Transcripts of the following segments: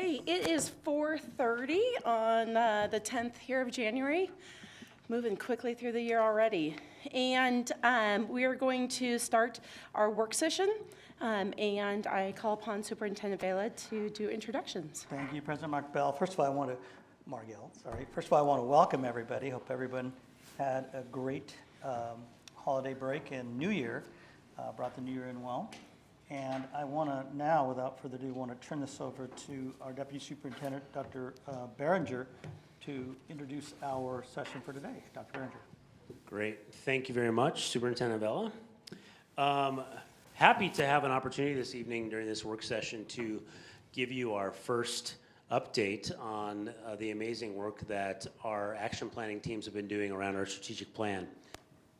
Hey, it is 4:30 on the 10th here of January. Moving quickly through the year already. And we are going to start our work session. And I call upon Superintendent Vela to do introductions. Thank you, President Margell. First of all, I want to welcome everybody. Hope everyone had a great holiday break and New Year, brought the New Year in well. And I want to now, without further ado, want to turn this over to our Deputy Superintendent, Dr. Behringer, to introduce our session for today. Dr. Behringer. Great. Thank you very much, Superintendent Vela. Happy to have an opportunity this evening during this work session to give you our first update on the amazing work that our action planning teams have been doing around our strategic plan.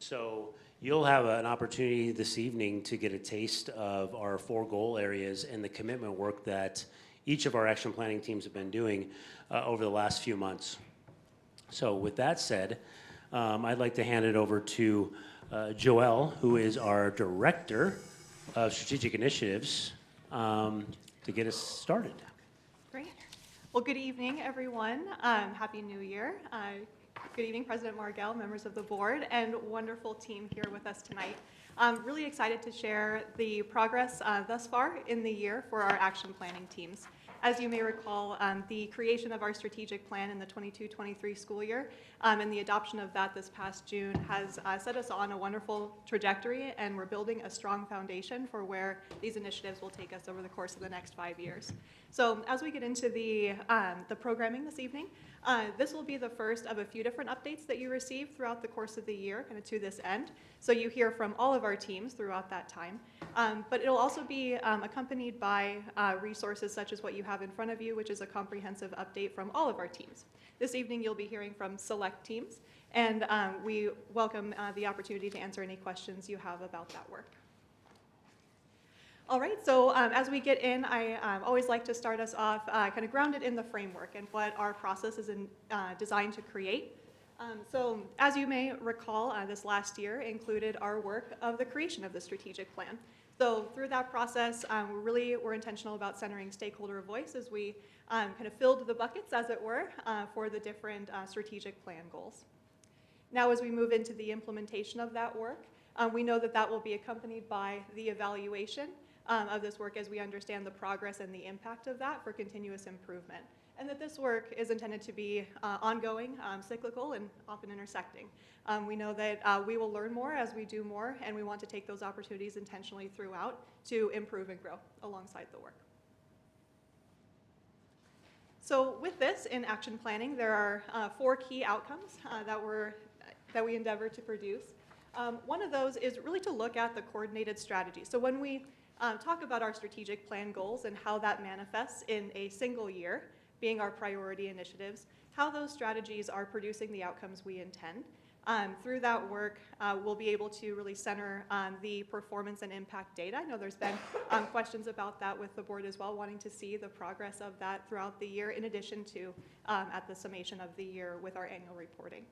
So you'll have an opportunity this evening to get a taste of our 4 goal areas and the commitment work that each of our action planning teams have been doing over the last few months. So with that said, I'd like to hand it over to Joelle, who is our Director of Strategic Initiatives, to get us started. Great. Well, good evening, everyone. Happy New Year. Good evening, President Margell, members of the board, and wonderful team here with us tonight. I'm really excited to share the progress thus far in the year for our action planning teams. As you may recall, the creation of our strategic plan in the 22-23 school year and the adoption of that this past June has set us on a wonderful trajectory, and we're building a strong foundation for where these initiatives will take us over the course of the next 5 years. So as we get into the programming this evening, this will be the first of a few different updates that you receive throughout the course of the year, kind of to this end. So you hear from all of our teams throughout that time. But it'll also be accompanied by resources such as what you have in front of you, which is a comprehensive update from all of our teams. This evening you'll be hearing from select teams, and we welcome the opportunity to answer any questions you have about that work. All right, so as we get in, I always like to start us off kind of grounded in the framework and what our process is designed to create. So as you may recall, this last year included our work of the creation of the strategic plan. So through that process, we're intentional about centering stakeholder voice as we kind of filled the buckets, as it were, for the different strategic plan goals. Now as we move into the implementation of that work, we know that that will be accompanied by the evaluation of this work as we understand the progress and the impact of that for continuous improvement. And that this work is intended to be ongoing, cyclical, and often intersecting. We know that we will learn more as we do more, and we want to take those opportunities intentionally throughout to improve and grow alongside the work. So with this, in action planning, there are 4 key outcomes that we endeavor to produce. One of those is really to look at the coordinated strategy. So when we talk about our strategic plan goals and how that manifests in a single year, being our priority initiatives, how those strategies are producing the outcomes we intend. Through that work, we'll be able to really center the performance and impact data. I know there's been questions about that with the board as well, wanting to see the progress of that throughout the year, in addition to at the summation of the year with our annual reporting.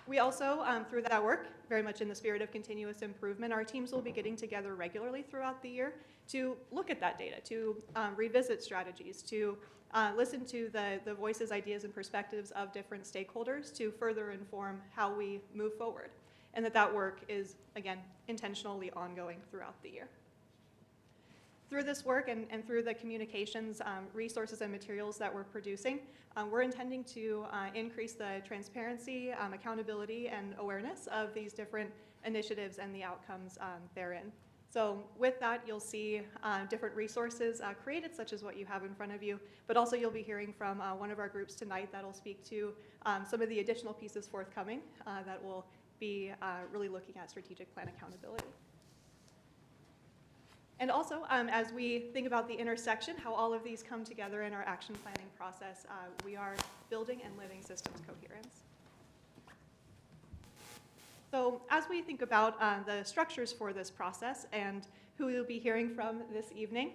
We also, through that work, very much in the spirit of continuous improvement, our teams will be getting together regularly throughout the year to look at that data, to revisit strategies, to listen to the voices, ideas, and perspectives of different stakeholders to further inform how we move forward. And that work is, again, intentionally ongoing throughout the year. Through this work and through the communications, resources, and materials that we're producing, we're intending to increase the transparency, accountability, and awareness of these different initiatives and the outcomes therein. So with that, you'll see different resources created, such as what you have in front of you, but also you'll be hearing from one of our groups tonight that'll speak to some of the additional pieces forthcoming that will be really looking at strategic plan accountability. And also, as we think about the intersection, how all of these come together in our action planning process, we are building and living systems coherence. So as we think about the structures for this process and who we'll be hearing from this evening,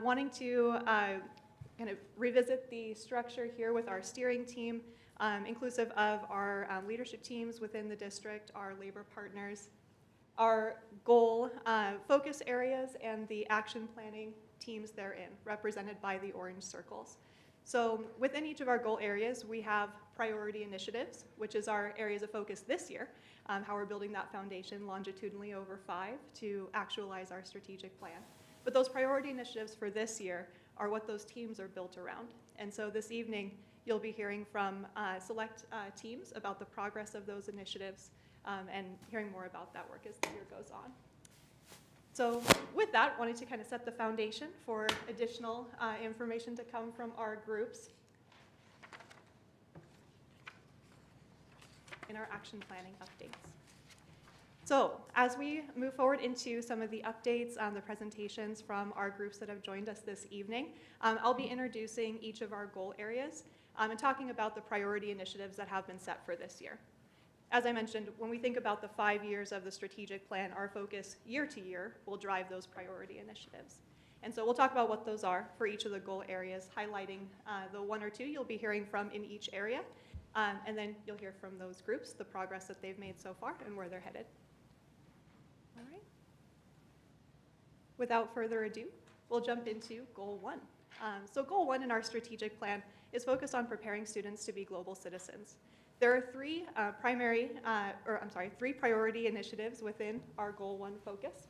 wanting to kind of revisit the structure here with our steering team, inclusive of our leadership teams within the district, our labor partners, our goal focus areas, and the action planning teams therein, represented by the orange circles. So within each of our goal areas, we have priority initiatives, which is our areas of focus this year, how we're building that foundation longitudinally over 5 to actualize our strategic plan. But those priority initiatives for this year are what those teams are built around. And so this evening, you'll be hearing from select teams about the progress of those initiatives and hearing more about that work as the year goes on. So with that, wanted to kind of set the foundation for additional information to come from our groups in our action planning updates. So as we move forward into some of the updates on the presentations from our groups that have joined us this evening, I'll be introducing each of our goal areas and talking about the priority initiatives that have been set for this year. As I mentioned, when we think about the 5 years of the strategic plan, our focus year to year will drive those priority initiatives. And so we'll talk about what those are for each of the goal areas, highlighting the 1 or 2 you'll be hearing from in each area. And then you'll hear from those groups, the progress that they've made so far and where they're headed. All right. Without further ado, we'll jump into goal 1. So goal 1 in our strategic plan is focused on preparing students to be global citizens. There are 3 3 priority initiatives within our goal 1 focus.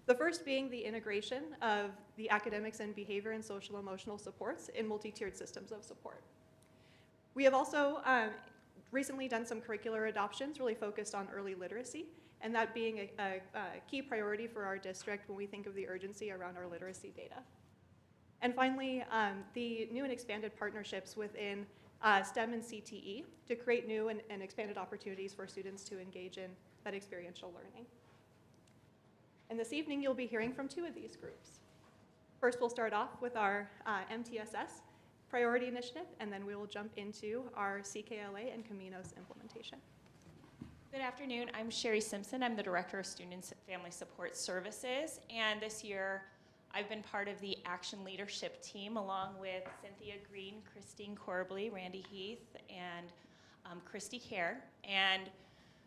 The first being the integration of the academics and behavior and social emotional supports in multi-tiered systems of support. We have also recently done some curricular adoptions really focused on early literacy, and that being a key priority for our district when we think of the urgency around our literacy data. And finally, the new and expanded partnerships within STEM and CTE to create new and expanded opportunities for students to engage in that experiential learning. And this evening, you'll be hearing from 2 of these groups. First, we'll start off with our MTSS priority initiative, and then we will jump into our CKLA and Caminos implementation. Good afternoon. I'm Sherry Simpson. I'm the Director of Student and Family Support Services, and this year I've been part of the Action Leadership Team along with Cynthia Green, Christine Corbly, Randy Heath, and Christy Kerr. And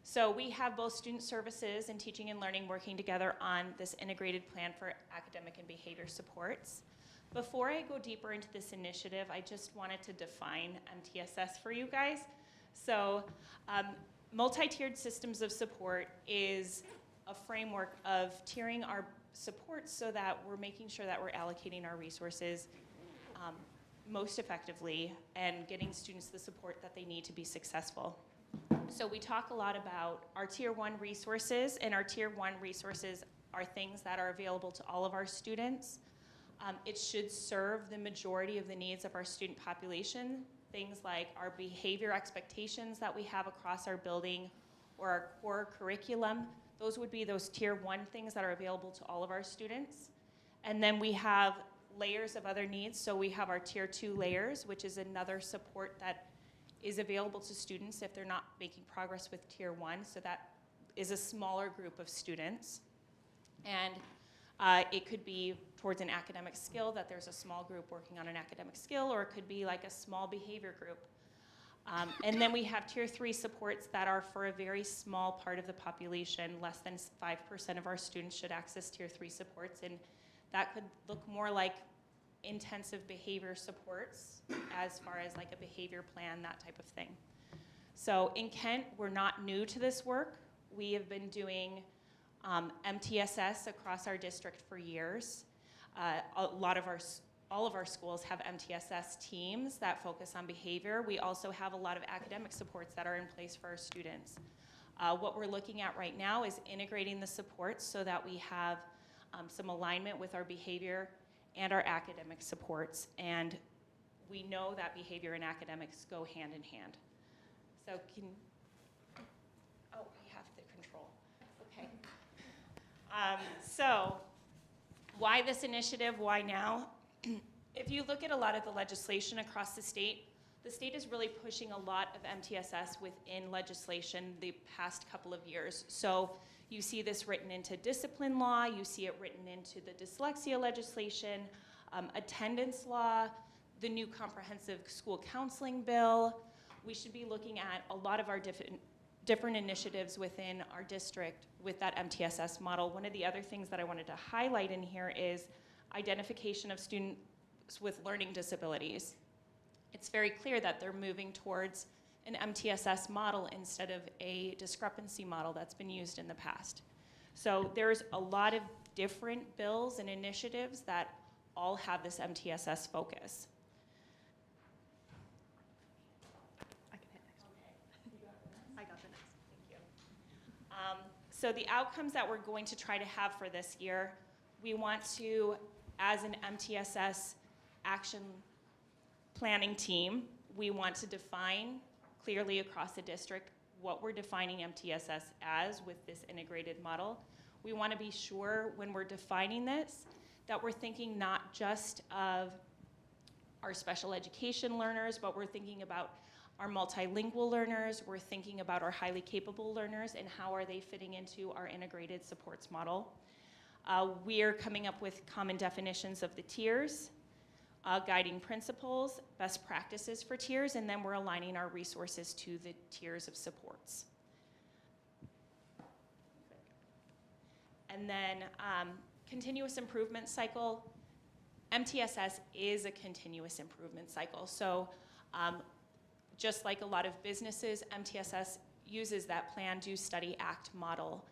so we have both student services and teaching and learning working together on this integrated plan for academic and behavior supports. Before I go deeper into this initiative, I just wanted to define MTSS for you guys. So multi-tiered systems of support is a framework of tiering our support so that we're making sure that we're allocating our resources most effectively and getting students the support that they need to be successful. So we talk a lot about our Tier 1 resources, and our Tier 1 resources are things that are available to all of our students. It should serve the majority of the needs of our student population, things like our behavior expectations that we have across our building or our core curriculum. Those would be those Tier 1 things that are available to all of our students. And then we have layers of other needs. So we have our Tier 2 layers, which is another support that is available to students if they're not making progress with Tier 1. So that is a smaller group of students. And it could be towards an academic skill, that there's a small group working on an academic skill, or it could be like a small behavior group. And then we have Tier 3 supports that are for a very small part of the population. Less than 5% of our students should access Tier 3 supports, and that could look more like intensive behavior supports as far as like a behavior plan, that type of thing. So in Kent, we're not new to this work. We have been doing MTSS across our district for years. All of our schools have MTSS teams that focus on behavior. We also have a lot of academic supports that are in place for our students. What we're looking at right now is integrating the supports so that we have some alignment with our behavior and our academic supports. And we know that behavior and academics go hand in hand. So we have the control. Okay. So why this initiative? Why now? If you look at a lot of the legislation across the state is really pushing a lot of MTSS within legislation the past couple of years. So you see this written into discipline law, you see it written into the dyslexia legislation, attendance law, the new comprehensive school counseling bill. We should be looking at a lot of our different initiatives within our district with that MTSS model. One of the other things that I wanted to highlight in here is identification of students with learning disabilities. It's very clear that they're moving towards an MTSS model instead of a discrepancy model that's been used in the past. So there's a lot of different bills and initiatives that all have this MTSS focus. I can hit next. I got the next. Thank you. So the outcomes that we're going to try to have for this year, we want to, as an MTSS action planning team, we want to define clearly across the district what we're defining MTSS as with this integrated model. We want to be sure when we're defining this that we're thinking not just of our special education learners, but we're thinking about our multilingual learners, we're thinking about our highly capable learners and how are they fitting into our integrated supports model. We are coming up with common definitions of the tiers, guiding principles, best practices for tiers, and then we're aligning our resources to the tiers of supports. And then continuous improvement cycle. MTSS is a continuous improvement cycle. So just like a lot of businesses, MTSS uses that plan, do, study, act model.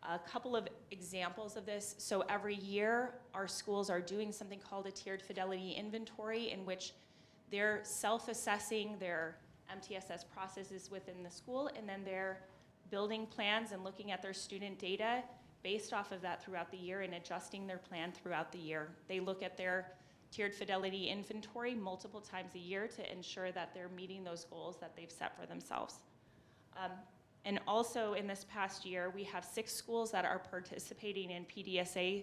A couple of examples of this. So every year, our schools are doing something called a tiered fidelity inventory in which they're self-assessing their MTSS processes within the school, and then they're building plans and looking at their student data based off of that throughout the year and adjusting their plan throughout the year. They look at their tiered fidelity inventory multiple times a year to ensure that they're meeting those goals that they've set for themselves. And also in this past year, we have 6 schools that are participating in PDSA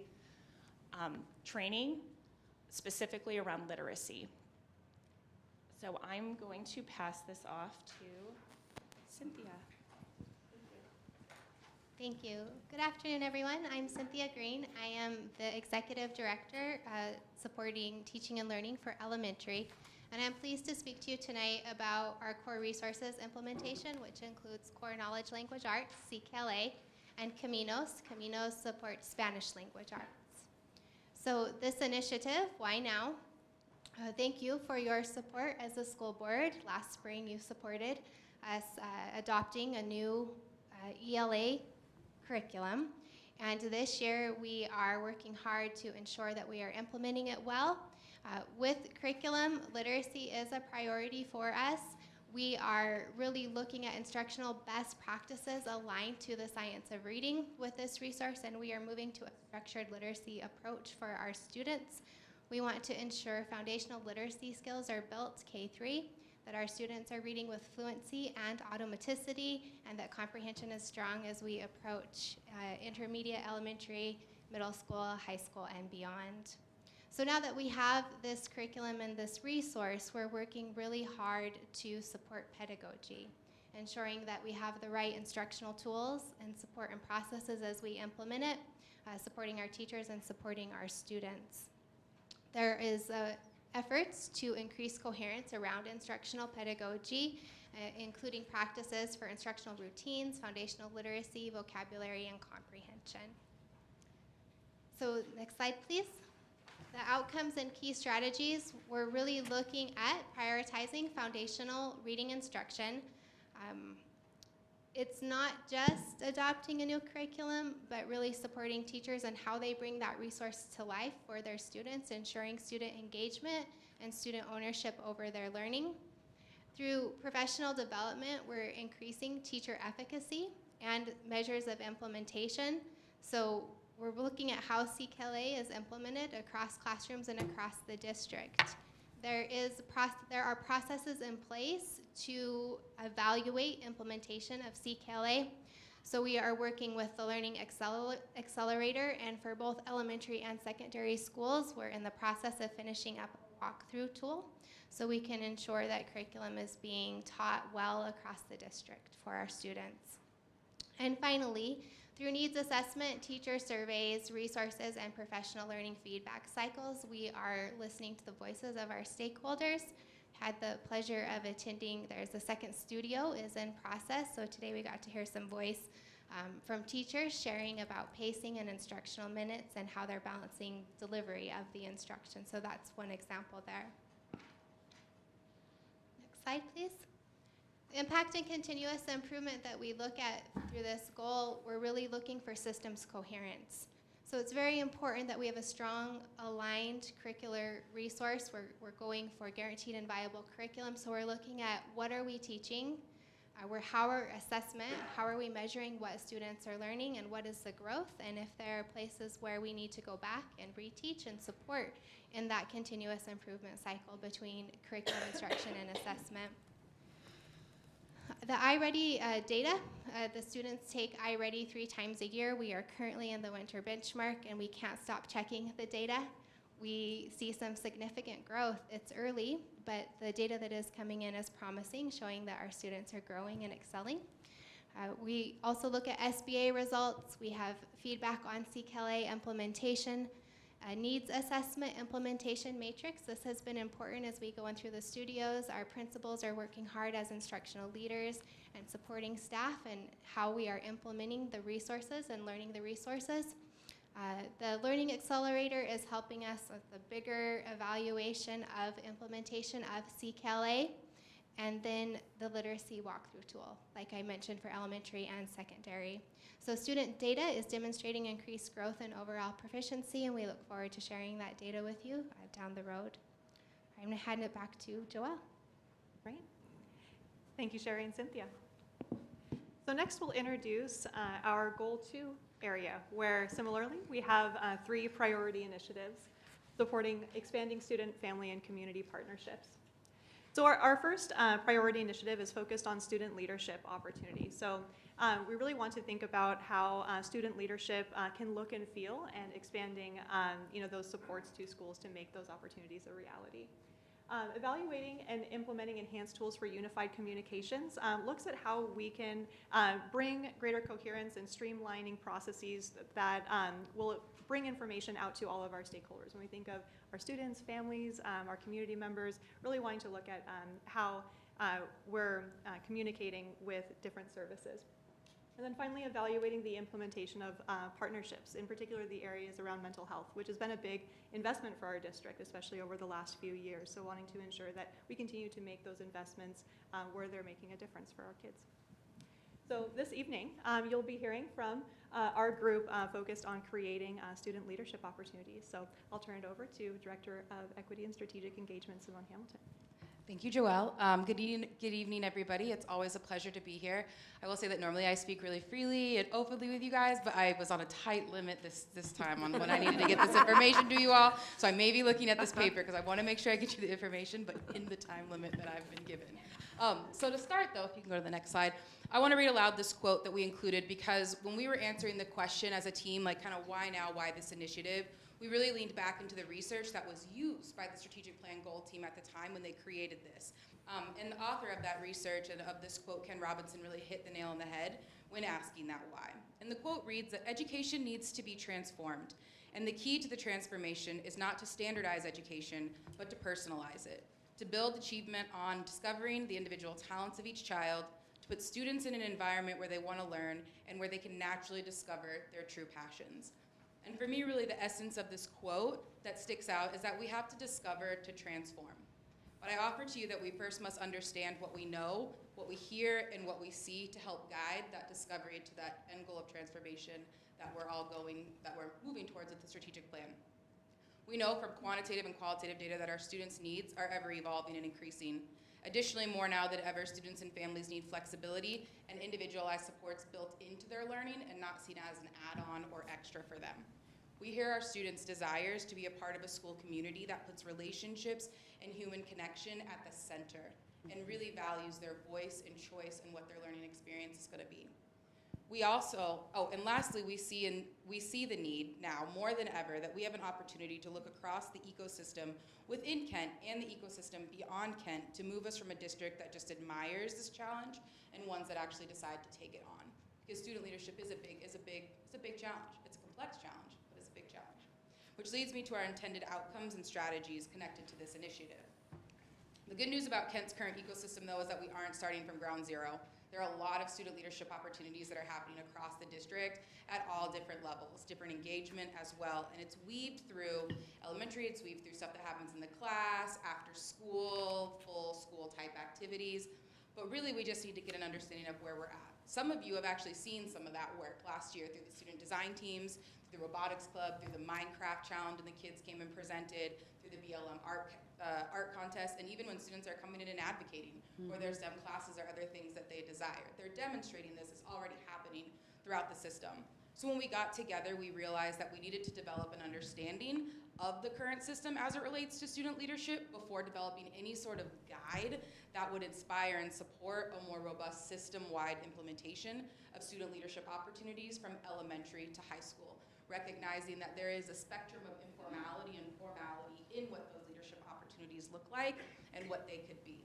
training, specifically around literacy. So I'm going to pass this off to Cynthia. Thank you. Good afternoon, everyone. I'm Cynthia Green. I am the Executive Director supporting teaching and learning for elementary. And I'm pleased to speak to you tonight about our core resources implementation, which includes Core Knowledge Language Arts, CKLA, and Caminos. Caminos supports Spanish language arts. So this initiative, Why Now? Thank you for your support as a school board. Last spring, you supported us adopting a new ELA curriculum. And this year, we are working hard to ensure that we are implementing it well. With curriculum, literacy is a priority for us. We are really looking at instructional best practices aligned to the science of reading with this resource, and we are moving to a structured literacy approach for our students. We want to ensure foundational literacy skills are built K-3, that our students are reading with fluency and automaticity, and that comprehension is strong as we approach intermediate, elementary, middle school, high school, and beyond. So now that we have this curriculum and this resource, we're working really hard to support pedagogy, ensuring that we have the right instructional tools and support and processes as we implement it, supporting our teachers and supporting our students. There is efforts to increase coherence around instructional pedagogy, including practices for instructional routines, foundational literacy, vocabulary, and comprehension. So next slide, please. The outcomes and key strategies, we're really looking at prioritizing foundational reading instruction. It's not just adopting a new curriculum, but really supporting teachers and how they bring that resource to life for their students, ensuring student engagement and student ownership over their learning. Through professional development, we're increasing teacher efficacy and measures of implementation. So we're looking at how CKLA is implemented across classrooms and across the district. There are processes in place to evaluate implementation of CKLA. So we are working with the Learning Accelerator, and for both elementary and secondary schools, we're in the process of finishing up a walkthrough tool so we can ensure that curriculum is being taught well across the district for our students. And finally, through needs assessment, teacher surveys, resources, and professional learning feedback cycles, we are listening to the voices of our stakeholders. Had the pleasure of attending, there's a second studio is in process, so today we got to hear some voice from teachers sharing about pacing and instructional minutes and how they're balancing delivery of the instruction. So that's one example there. Next slide, please. Impact and continuous improvement that we look at through this goal, we're really looking for systems coherence. So it's very important that we have a strong, aligned curricular resource. We're going for guaranteed and viable curriculum. So we're looking at what are we teaching, how are assessment, how are we measuring what students are learning, and what is the growth, and if there are places where we need to go back and reteach and support in that continuous improvement cycle between curriculum instruction and assessment. The iReady data, the students take iReady 3 times a year. We are currently in the winter benchmark, and we can't stop checking the data. We see some significant growth. It's early, but the data that is coming in is promising, showing that our students are growing and excelling. We also look at SBA results. We have feedback on CKLA implementation, needs assessment implementation matrix. This has been important as we go in through the studios. Our principals are working hard as instructional leaders and supporting staff and how we are implementing the resources and learning the resources. The Learning Accelerator is helping us with the bigger evaluation of implementation of CKLA, and then the literacy walkthrough tool, like I mentioned, for elementary and secondary. So student data is demonstrating increased growth and overall proficiency, and we look forward to sharing that data with you down the road. I'm going to hand it back to Joelle. Great. Thank you, Sherry and Cynthia. So next we'll introduce our Goal 2 area, where similarly we have 3 priority initiatives supporting expanding student, family, and community partnerships. So our first priority initiative is focused on student leadership opportunities. So we really want to think about how student leadership can look and feel, and expanding those supports to schools to make those opportunities a reality. Evaluating and implementing enhanced tools for unified communications looks at how we can bring greater coherence and streamlining processes that will bring information out to all of our stakeholders. When we think of our students, families, our community members, really wanting to look at how we're communicating with different services. And then finally, evaluating the implementation of partnerships, in particular the areas around mental health, which has been a big investment for our district, especially over the last few years. So wanting to ensure that we continue to make those investments where they're making a difference for our kids. So this evening, you'll be hearing from our group focused on creating student leadership opportunities. So I'll turn it over to Director of Equity and Strategic Engagement, Simone Hamilton. Thank you, Joelle. Good evening, everybody. It's always a pleasure to be here. I will say that normally I speak really freely and openly with you guys, but I was on a tight limit this time on when I needed to get this information to you all. So I may be looking at this paper because I want to make sure I get you the information, but in the time limit that I've been given. So to start, though, if you can go to the next slide, I want to read aloud this quote that we included, because when we were answering the question as a team, like kind of why now, why this initiative, we really leaned back into the research that was used by the strategic plan goal team at the time when they created this. And the author of that research and of this quote, Ken Robinson, really hit the nail on the head when asking that why. And the quote reads that education needs to be transformed. And the key to the transformation is not to standardize education, but to personalize it. To build achievement on discovering the individual talents of each child, to put students in an environment where they want to learn and where they can naturally discover their true passions. And for me, really, the essence of this quote that sticks out is that we have to discover to transform. But I offer to you that we first must understand what we know, what we hear, and what we see to help guide that discovery to that end goal of transformation that we're moving towards with the strategic plan. We know from quantitative and qualitative data that our students' needs are ever evolving and increasing. Additionally, more now than ever, students and families need flexibility and individualized supports built into their learning and not seen as an add-on or extra for them. We hear our students' desires to be a part of a school community that puts relationships and human connection at the center and really values their voice and choice and what their learning experience is going to be. We also, and lastly, we see the need now more than ever that we have an opportunity to look across the ecosystem within Kent and the ecosystem beyond Kent to move us from a district that just admires this challenge and ones that actually decide to take it on. Because student leadership is a big challenge. It's a complex challenge, but it's a big challenge. Which leads me to our intended outcomes and strategies connected to this initiative. The good news about Kent's current ecosystem, though, is that we aren't starting from ground zero. There are a lot of student leadership opportunities that are happening across the district at all different levels, different engagement as well. And it's weaved through elementary, it's weaved through stuff that happens in the class, after school, full school type activities. But really, we just need to get an understanding of where we're at. Some of you have actually seen some of that work last year through the student design teams, through the robotics club, through the Minecraft challenge, and the kids came and presented, through the BLM art contest, and even when students are coming in and advocating for their STEM classes or other things that they desire. They're demonstrating this is already happening throughout the system. So when we got together, we realized that we needed to develop an understanding of the current system as it relates to student leadership before developing any sort of guide that would inspire and support a more robust system-wide implementation of student leadership opportunities from elementary to high school, recognizing that there is a spectrum of informality and formality in what those leadership opportunities look like and what they could be.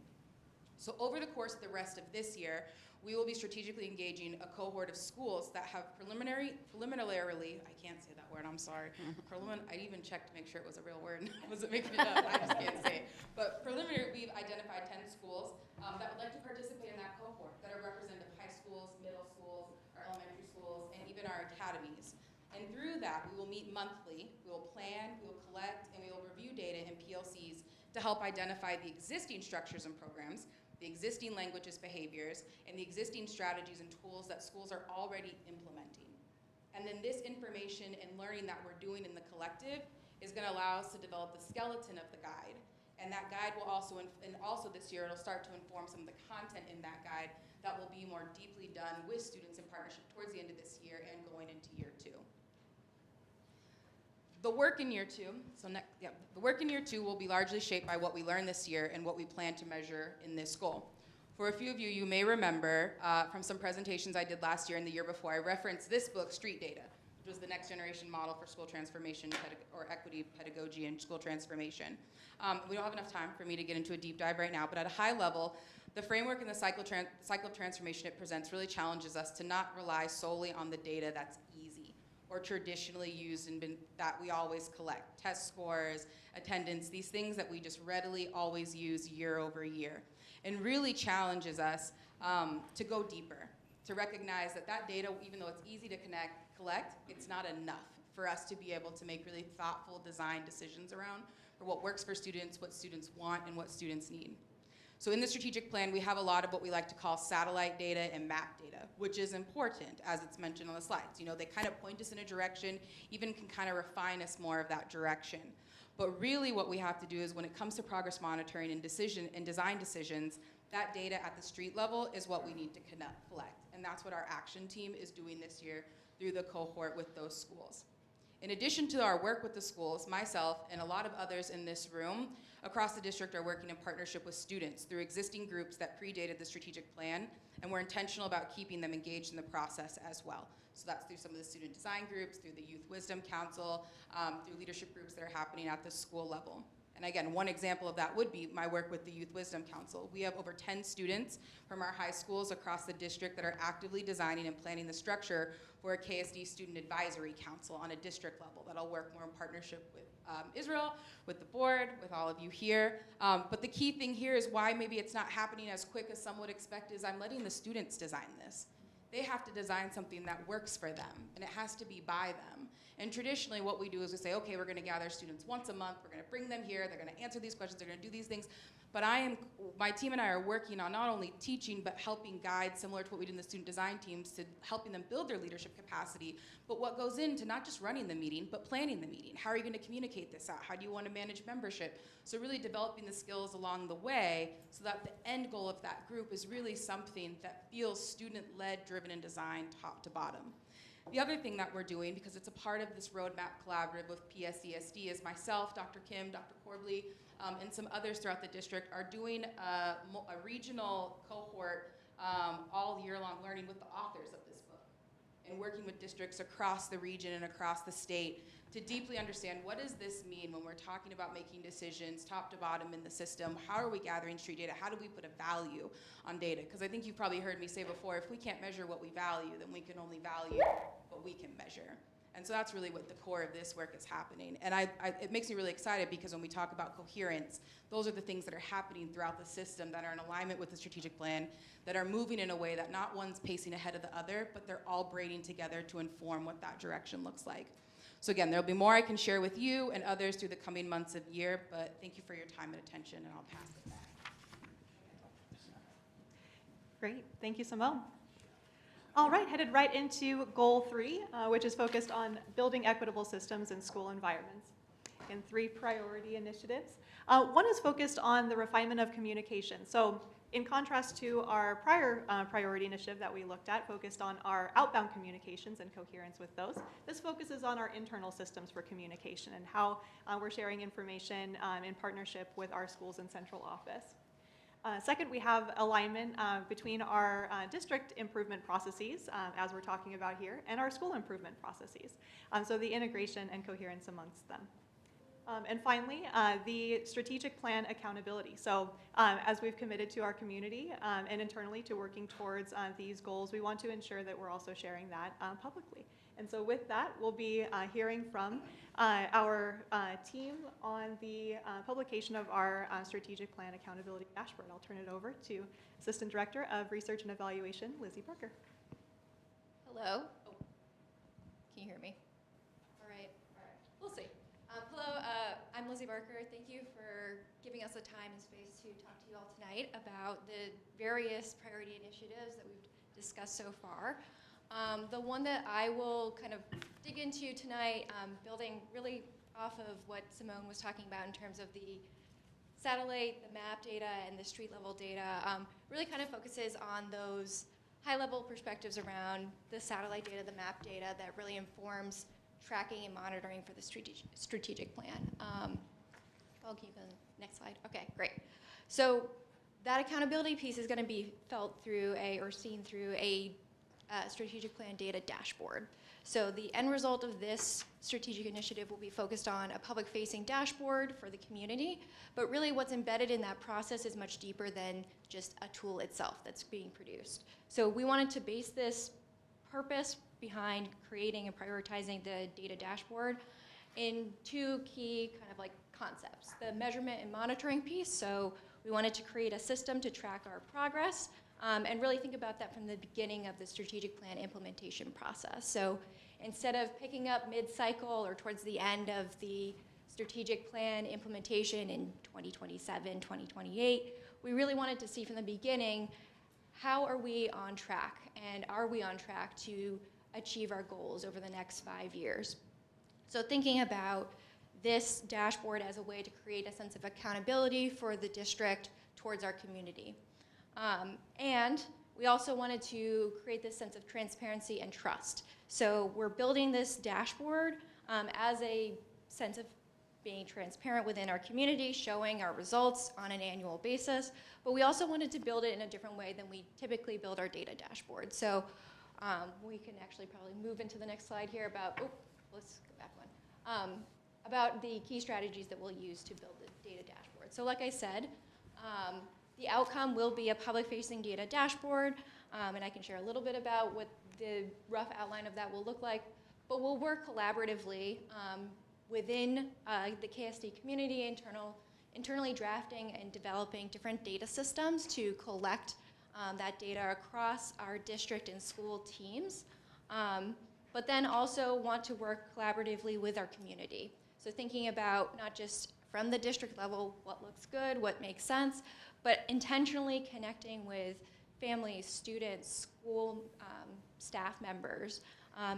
So over the course of the rest of this year, we will be strategically engaging a cohort of schools that have preliminarily, I can't say that word, I'm sorry. I even checked to make sure it was a real word. I wasn't making it up, I just can't say it. But preliminary, we've identified 10 schools that would like to participate in that cohort that are representative of high schools, middle schools, our elementary schools, and even our academies. And through that, we will meet monthly, we will plan, we will collect, and we will review data and PLCs to help identify the existing structures and programs, the existing languages, behaviors, and the existing strategies and tools that schools are already implementing. And then this information and learning that we're doing in the collective is going to allow us to develop the skeleton of the guide. And that guide will also, and also this year, it'll start to inform some of the content in that guide that will be more deeply done with students in partnership towards the end of this year and going into year 2. The work in year 2, the work in year 2 will be largely shaped by what we learned this year and what we plan to measure in this goal. For a few of you, you may remember from some presentations I did last year and the year before, I referenced this book, Street Data, which was the next generation model for school transformation or equity pedagogy and school transformation. We don't have enough time for me to get into a deep dive right now, but at a high level, the framework and the cycle of transformation it presents really challenges us to not rely solely on the data that's easy or traditionally used and that we always collect. Test scores, attendance, these things that we just readily always use year over year. And really challenges us to go deeper, to recognize that that data, even though it's easy to collect, it's not enough for us to be able to make really thoughtful design decisions around for what works for students, what students want, and what students need. So in the strategic plan, we have a lot of what we like to call satellite data and map data, which is important, as it's mentioned on the slides. You know, they kind of point us in a direction, even can kind of refine us more of that direction. But really what we have to do is when it comes to progress monitoring and design decisions, that data at the street level is what we need to collect. And that's what our action team is doing this year through the cohort with those schools. In addition to our work with the schools, myself and a lot of others in this room across the district are working in partnership with students through existing groups that predated the strategic plan, and we're intentional about keeping them engaged in the process as well. So that's through some of the student design groups, through the Youth Wisdom Council, through leadership groups that are happening at the school level. And again, one example of that would be my work with the Youth Wisdom Council. We have over 10 students from our high schools across the district that are actively designing and planning the structure for a KSD Student Advisory Council on a district level that'll work more in partnership with Israel, with the board, with all of you here. But the key thing here is why maybe it's not happening as quick as some would expect is I'm letting the students design this. They have to design something that works for them, and it has to be by them. And traditionally what we do is we say, okay, we're gonna gather students once a month, we're gonna bring them here, they're gonna answer these questions, they're gonna do these things. But my team and I are working on not only teaching, but helping guide, similar to what we do in the student design teams, to helping them build their leadership capacity, but what goes into not just running the meeting, but planning the meeting. How are you gonna communicate this out? How do you wanna manage membership? So really developing the skills along the way so that the end goal of that group is really something that feels student-led, driven, and designed top to bottom. The other thing that we're doing, because it's a part of this roadmap collaborative with PSESD, is myself, Dr. Kim, Dr. Corbley, and some others throughout the district are doing a regional cohort all year long learning with the authors of this book and working with districts across the region and across the state to deeply understand what does this mean when we're talking about making decisions top to bottom in the system. How are we gathering street data? How do we put a value on data? Because I think you've probably heard me say before, if we can't measure what we value, then we can only value what we can measure. And so that's really what the core of this work is happening. And it makes me really excited because when we talk about coherence, those are the things that are happening throughout the system that are in alignment with the strategic plan, that are moving in a way that not one's pacing ahead of the other, but they're all braiding together to inform what that direction looks like. So again, there'll be more I can share with you and others through the coming months of the year, but thank you for your time and attention, and I'll pass it back. Great, thank you, Simone. All right, headed right into goal 3, which is focused on building equitable systems in school environments, and 3 priority initiatives. One is focused on the refinement of communication. So in contrast to our prior priority initiative that we looked at, focused on our outbound communications and coherence with those, this focuses on our internal systems for communication and how we're sharing information in partnership with our schools and central office. Second, we have alignment between our district improvement processes, as we're talking about here, and our school improvement processes. So the integration and coherence amongst them. And finally, the strategic plan accountability. So as we've committed to our community and internally to working towards these goals, we want to ensure that we're also sharing that publicly. And so with that, we'll be hearing from our team on the publication of our strategic plan accountability dashboard. I'll turn it over to Assistant Director of Research and Evaluation, Lizzie Barker. Hello. Oh. Can you hear me? All right. We'll see. Hello, I'm Lizzie Barker. Thank you for giving us the time and space to talk to you all tonight about the various priority initiatives that we've discussed so far. The one that I will kind of dig into tonight, building really off of what Simone was talking about in terms of the satellite, the map data, and the street level data, really kind of focuses on those high level perspectives around the satellite data, the map data that really informs tracking and monitoring for the strategic plan. I'll keep on the next slide. Okay, great. So that accountability piece is going to be felt through seen through a strategic plan data dashboard. So the end result of this strategic initiative will be focused on a public-facing dashboard for the community, but really what's embedded in that process is much deeper than just a tool itself that's being produced. So we wanted to base this purpose behind creating and prioritizing the data dashboard in 2 key kind of like concepts. The measurement and monitoring piece, so we wanted to create a system to track our progress and really think about that from the beginning of the strategic plan implementation process. So instead of picking up mid-cycle or towards the end of the strategic plan implementation in 2027, 2028, we really wanted to see from the beginning, how are we on track? And are we on track to achieve our goals over the next 5 years? So thinking about this dashboard as a way to create a sense of accountability for the district towards our community. And we also wanted to create this sense of transparency and trust. So we're building this dashboard as a sense of being transparent within our community, showing our results on an annual basis, but we also wanted to build it in a different way than we typically build our data dashboard. So we can actually probably move into the next slide here about, let's go back one, about the key strategies that we'll use to build the data dashboard. So like I said, the outcome will be a public-facing data dashboard, and I can share a little bit about what the rough outline of that will look like, but we'll work collaboratively within the KSD community, internally drafting and developing different data systems to collect that data across our district and school teams, but then also want to work collaboratively with our community. So thinking about not just from the district level, what looks good, what makes sense, but intentionally connecting with families, students, school staff members,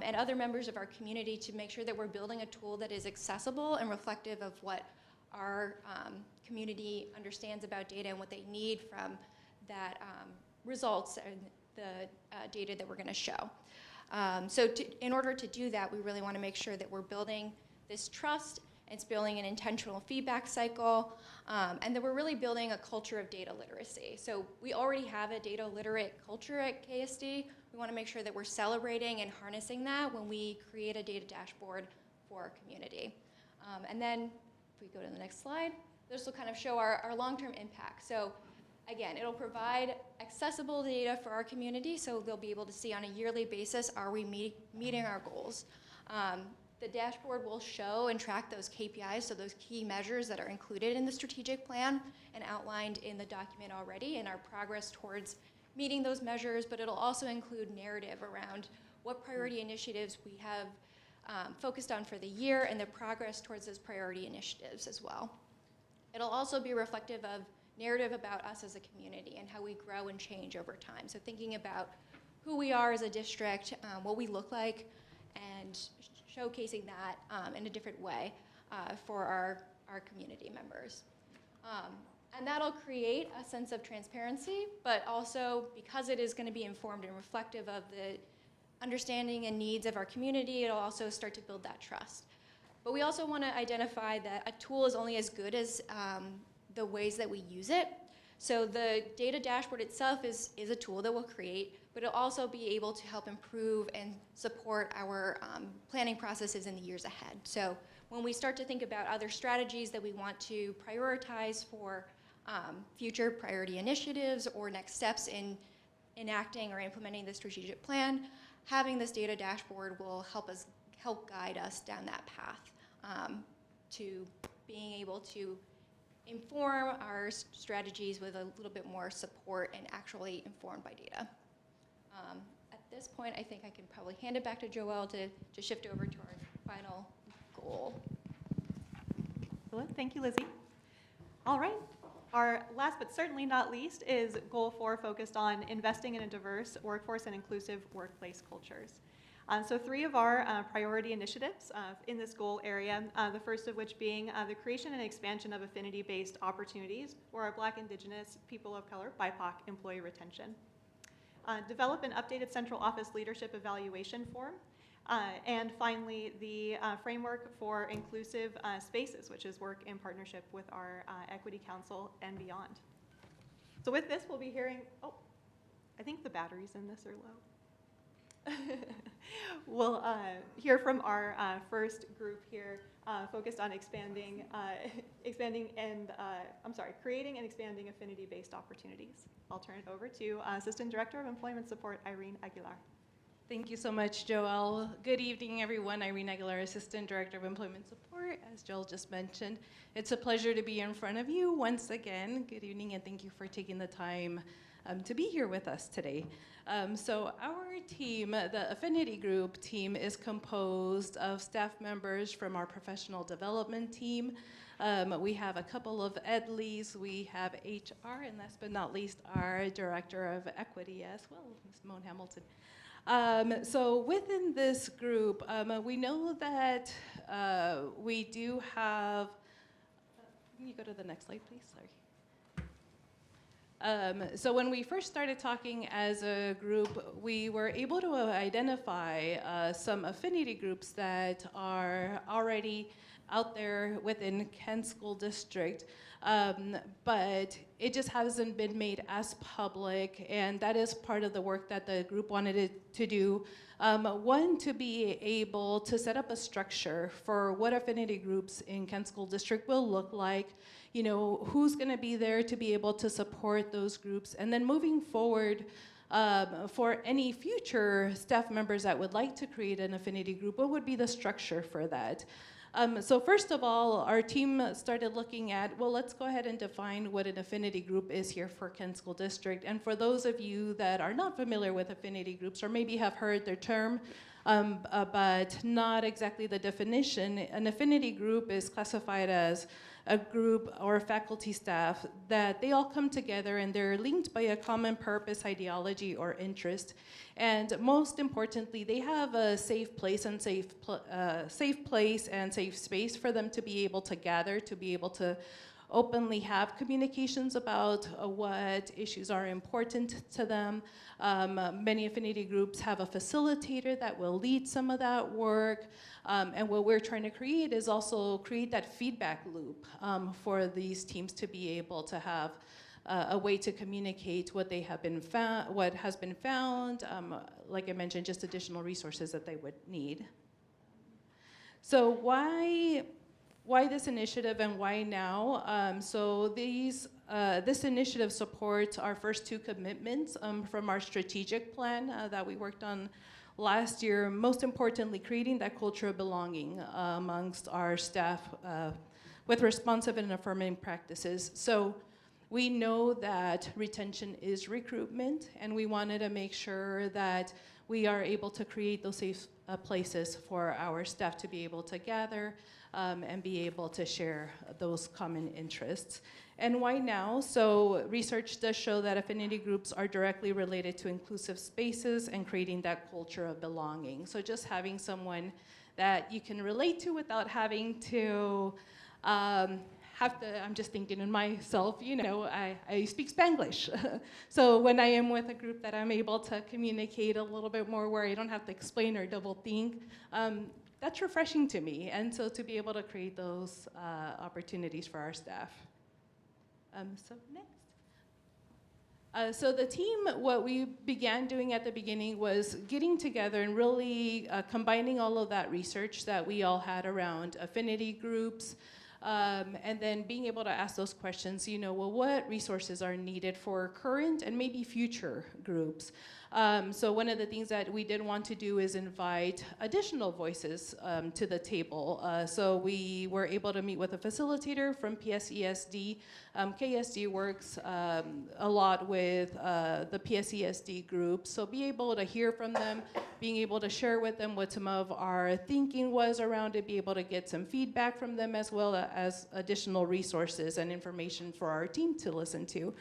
and other members of our community to make sure that we're building a tool that is accessible and reflective of what our community understands about data and what they need from that results and the data that we're going to show. So in order to do that, we really want to make sure that we're building this trust, it's building an intentional feedback cycle, and that we're really building a culture of data literacy. So we already have a data literate culture at KSD. We want to make sure that we're celebrating and harnessing that when we create a data dashboard for our community. And then if we go to the next slide, this will kind of show our long-term impact. So again, it'll provide accessible data for our community, so they'll be able to see on a yearly basis, are we meeting our goals? The dashboard will show and track those KPIs, so those key measures that are included in the strategic plan and outlined in the document already, and our progress towards meeting those measures, but it'll also include narrative around what priority initiatives we have focused on for the year and the progress towards those priority initiatives as well. It'll also be reflective of narrative about us as a community and how we grow and change over time. So thinking about who we are as a district, what we look like, and showcasing that in a different way for our community members. And that'll create a sense of transparency, but also because it is going to be informed and reflective of the understanding and needs of our community, it'll also start to build that trust. But we also want to identify that a tool is only as good as the ways that we use it. So the data dashboard itself is a tool that we'll create, but it'll also be able to help improve and support our planning processes in the years ahead. So when we start to think about other strategies that we want to prioritize for future priority initiatives or next steps in enacting or implementing the strategic plan, having this data dashboard will help guide us down that path to being able to inform our strategies with a little bit more support and actually informed by data. At this point, I think I can probably hand it back to Joelle to shift over to our final goal. Excellent. Thank you, Lizzie. All right. Our last but certainly not least is Goal 4, focused on investing in a diverse workforce and inclusive workplace cultures. So 3 of our priority initiatives in this goal area, the first of which being the creation and expansion of affinity-based opportunities for our Black, Indigenous, people of color, BIPOC employee retention. Develop an updated central office leadership evaluation form. And finally, the framework for inclusive spaces, which is work in partnership with our Equity Council and beyond. So with this, we'll be hearing, I think the batteries in this are low. We'll hear from our first group here, focused on creating and expanding affinity-based opportunities. I'll turn it over to Assistant Director of Employment Support, Irene Aguilar. Thank you so much, Joelle. Good evening, everyone. Irene Aguilar, Assistant Director of Employment Support, as Joelle just mentioned. It's a pleasure to be in front of you once again. Good evening, and thank you for taking the time to be here with us today. So our team, the Affinity Group team, is composed of staff members from our professional development team. We have a couple of EDLEs, we have HR, and last but not least, our Director of Equity as well, Ms. Moan Hamilton. So within this group, we know that we do have, can you go to the next slide, please? Sorry. So when we first started talking as a group, we were able to identify some affinity groups that are already out there within Kent School District, but it just hasn't been made as public, and that is part of the work that the group wanted it to do. One, to be able to set up a structure for what affinity groups in Kent School District will look like, you know, who's gonna be there to be able to support those groups, and then moving forward, for any future staff members that would like to create an affinity group, what would be the structure for that? So first of all, our team started looking at, well, let's go ahead and define what an affinity group is here for Kent School District. And for those of you that are not familiar with affinity groups, or maybe have heard their term, but not exactly the definition, an affinity group is classified as a group or faculty staff that they all come together and they're linked by a common purpose, ideology, or interest. And most importantly, they have a safe place and safe space for them to be able to gather, to be able to openly have communications about what issues are important to them. Many affinity groups have a facilitator that will lead some of that work. And what we're trying to create is also create that feedback loop for these teams to be able to have a way to communicate what they have been found, what has been found, like I mentioned, just additional resources that they would need. So why this initiative and why now? So this initiative supports our first 2 commitments from our strategic plan that we worked on last year, most importantly, creating that culture of belonging amongst our staff with responsive and affirming practices. So we know that retention is recruitment, and we wanted to make sure that we are able to create those safe places for our staff to be able to gather and be able to share those common interests. And why now? So research does show that affinity groups are directly related to inclusive spaces and creating that culture of belonging. So just having someone that you can relate to without having to I'm just thinking in myself, you know, I speak Spanglish. So when I am with a group that I'm able to communicate a little bit more where I don't have to explain or double think, that's refreshing to me. And so to be able to create those opportunities for our staff. So next. So the team, what we began doing at the beginning was getting together and really combining all of that research that we all had around affinity groups, and then being able to ask those questions, you know, well, what resources are needed for current and maybe future groups? So one of the things that we did want to do is invite additional voices to the table. So we were able to meet with a facilitator from PSESD. KSD works a lot with the PSESD group, so be able to hear from them, being able to share with them what some of our thinking was around it, be able to get some feedback from them, as well as additional resources and information for our team to listen to.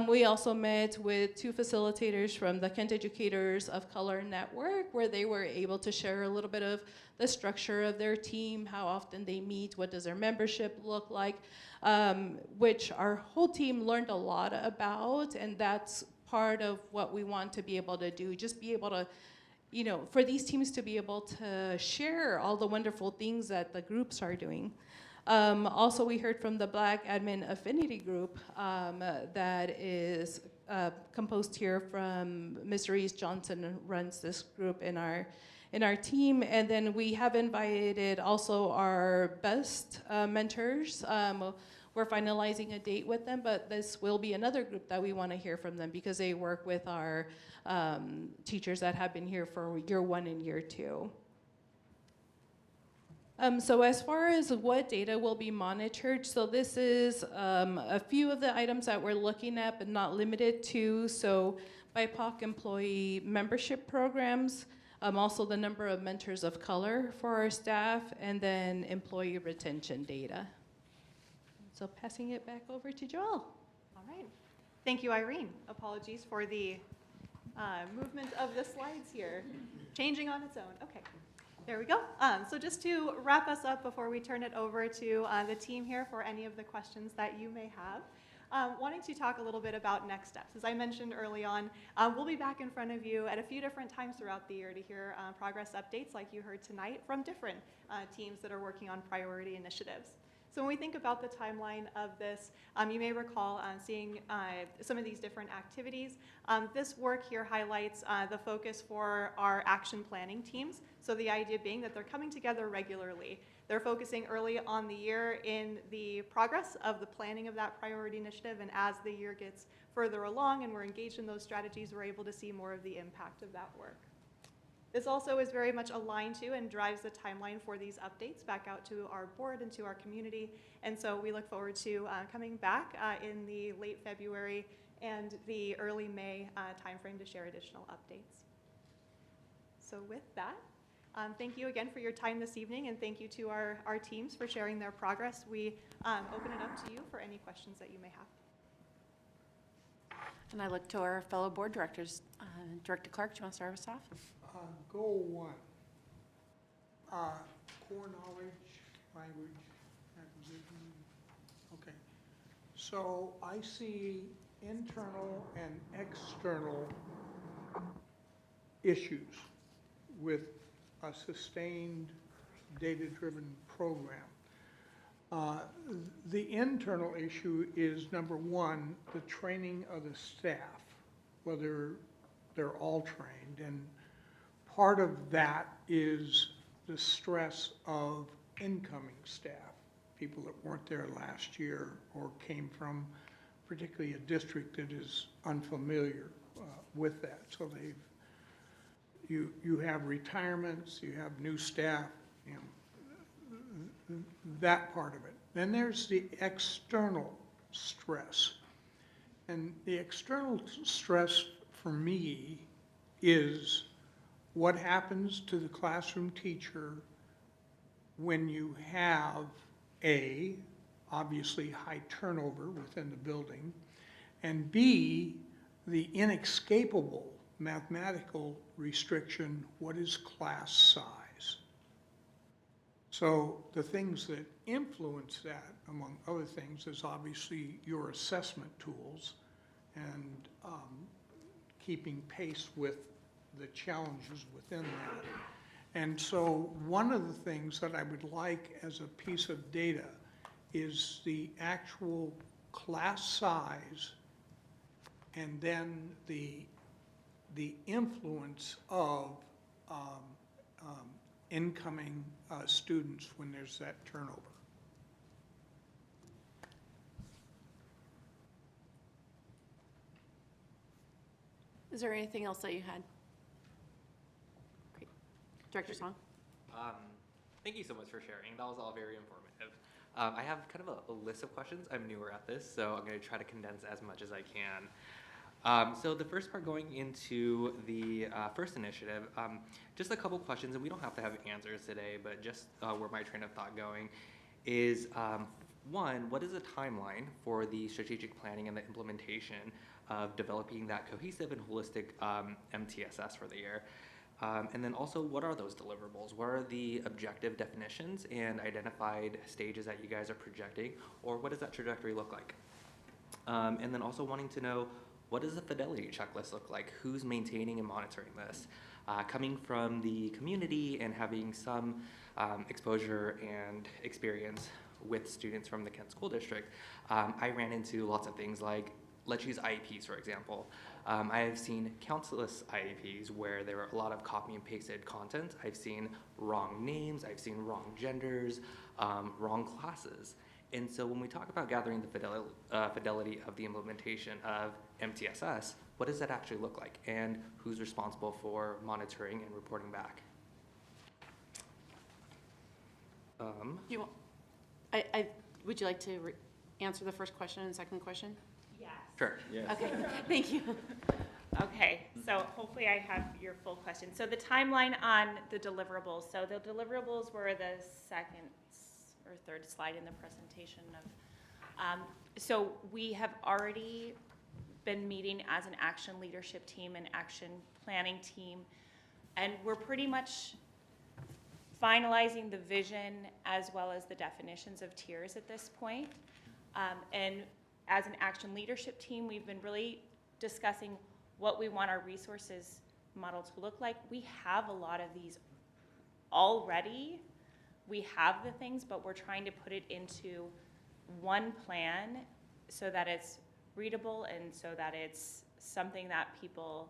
We also met with 2 facilitators from the Kent Educators of Color Network, where they were able to share a little bit of the structure of their team, how often they meet, what does their membership look like, which our whole team learned a lot about, and that's part of what we want to be able to do, just be able to, you know, for these teams to be able to share all the wonderful things that the groups are doing. Also, we heard from the Black Admin Affinity Group that is composed here from Ms. Reese Johnson, who runs this group in our team. And then we have invited also our best mentors. We're finalizing a date with them, but this will be another group that we want to hear from them because they work with our teachers that have been here for year 1 and year 2. So as far as what data will be monitored, so this is a few of the items that we're looking at, but not limited to. So BIPOC employee membership programs, also the number of mentors of color for our staff, and then employee retention data. So passing it back over to Joelle. All right. Thank you, Irene. Apologies for the movement of the slides here. Changing on its own. Okay. There we go. So just to wrap us up before we turn it over to the team here for any of the questions that you may have, wanting to talk a little bit about next steps. As I mentioned early on, we'll be back in front of you at a few different times throughout the year to hear progress updates like you heard tonight from different teams that are working on priority initiatives. So when we think about the timeline of this, you may recall seeing some of these different activities. This work here highlights the focus for our action planning teams. So the idea being that they're coming together regularly. They're focusing early on the year in the progress of the planning of that priority initiative, and as the year gets further along and we're engaged in those strategies, we're able to see more of the impact of that work. This also is very much aligned to and drives the timeline for these updates back out to our board and to our community. And so we look forward to coming back in the late February and the early May timeframe to share additional updates. So with that, thank you again for your time this evening, and thank you to our teams for sharing their progress. We open it up to you for any questions that you may have. And I look to our fellow board directors. Director Clark, do you want to start us off? Goal 1, core knowledge, language, acquisition. Okay, so I see internal and external issues with a sustained data-driven program. The internal issue is, number 1, the training of the staff, whether they're all trained, and part of that is the stress of incoming staff, people that weren't there last year or came from particularly a district that is unfamiliar with that. So you have retirements, you have new staff, you know, that part of it. Then there's the external stress. And the external stress for me is what happens to the classroom teacher when you have A, obviously high turnover within the building, and B, the inescapable mathematical restriction, what is class size? So the things that influence that, among other things, is obviously your assessment tools and keeping pace with the challenges within that. And so one of the things that I would like as a piece of data is the actual class size and then the influence of incoming students when there's that turnover. Is there anything else that you had? Great. Director Song? Thank you so much for sharing. That was all very informative. I have kind of a list of questions. I'm newer at this, so I'm going to try to condense as much as I can. So the first part, going into the first initiative, just a couple questions, and we don't have to have answers today, but just where my train of thought going is, one, what is the timeline for the strategic planning and the implementation of developing that cohesive and holistic MTSS for the year? And then also, what are those deliverables? What are the objective definitions and identified stages that you guys are projecting, or what does that trajectory look like? And then also wanting to know, what does the fidelity checklist look like? Who's maintaining and monitoring this? Coming from the community and having some exposure and experience with students from the Kent School District, I ran into lots of things like, let's use IEPs, for example. I have seen countless IEPs where there are a lot of copy and pasted content. I've seen wrong names, I've seen wrong genders, wrong classes. And so when we talk about gathering the fidelity of the implementation of MTSS, what does that actually look like? And who's responsible for monitoring and reporting back? Would you like to answer the first question and the second question? Yes. Sure. Yes. Okay, thank you. Okay, so hopefully I have your full question. So the timeline on the deliverables. So the deliverables were the second or third slide in the presentation of, so we have already been meeting as an action leadership team and action planning team, and we're pretty much finalizing the vision as well as the definitions of tiers at this point. And as an action leadership team, we've been really discussing what we want our resources model to look like. We have a lot of these already. We have the things, but we're trying to put it into one plan so that it's readable and so that it's something that people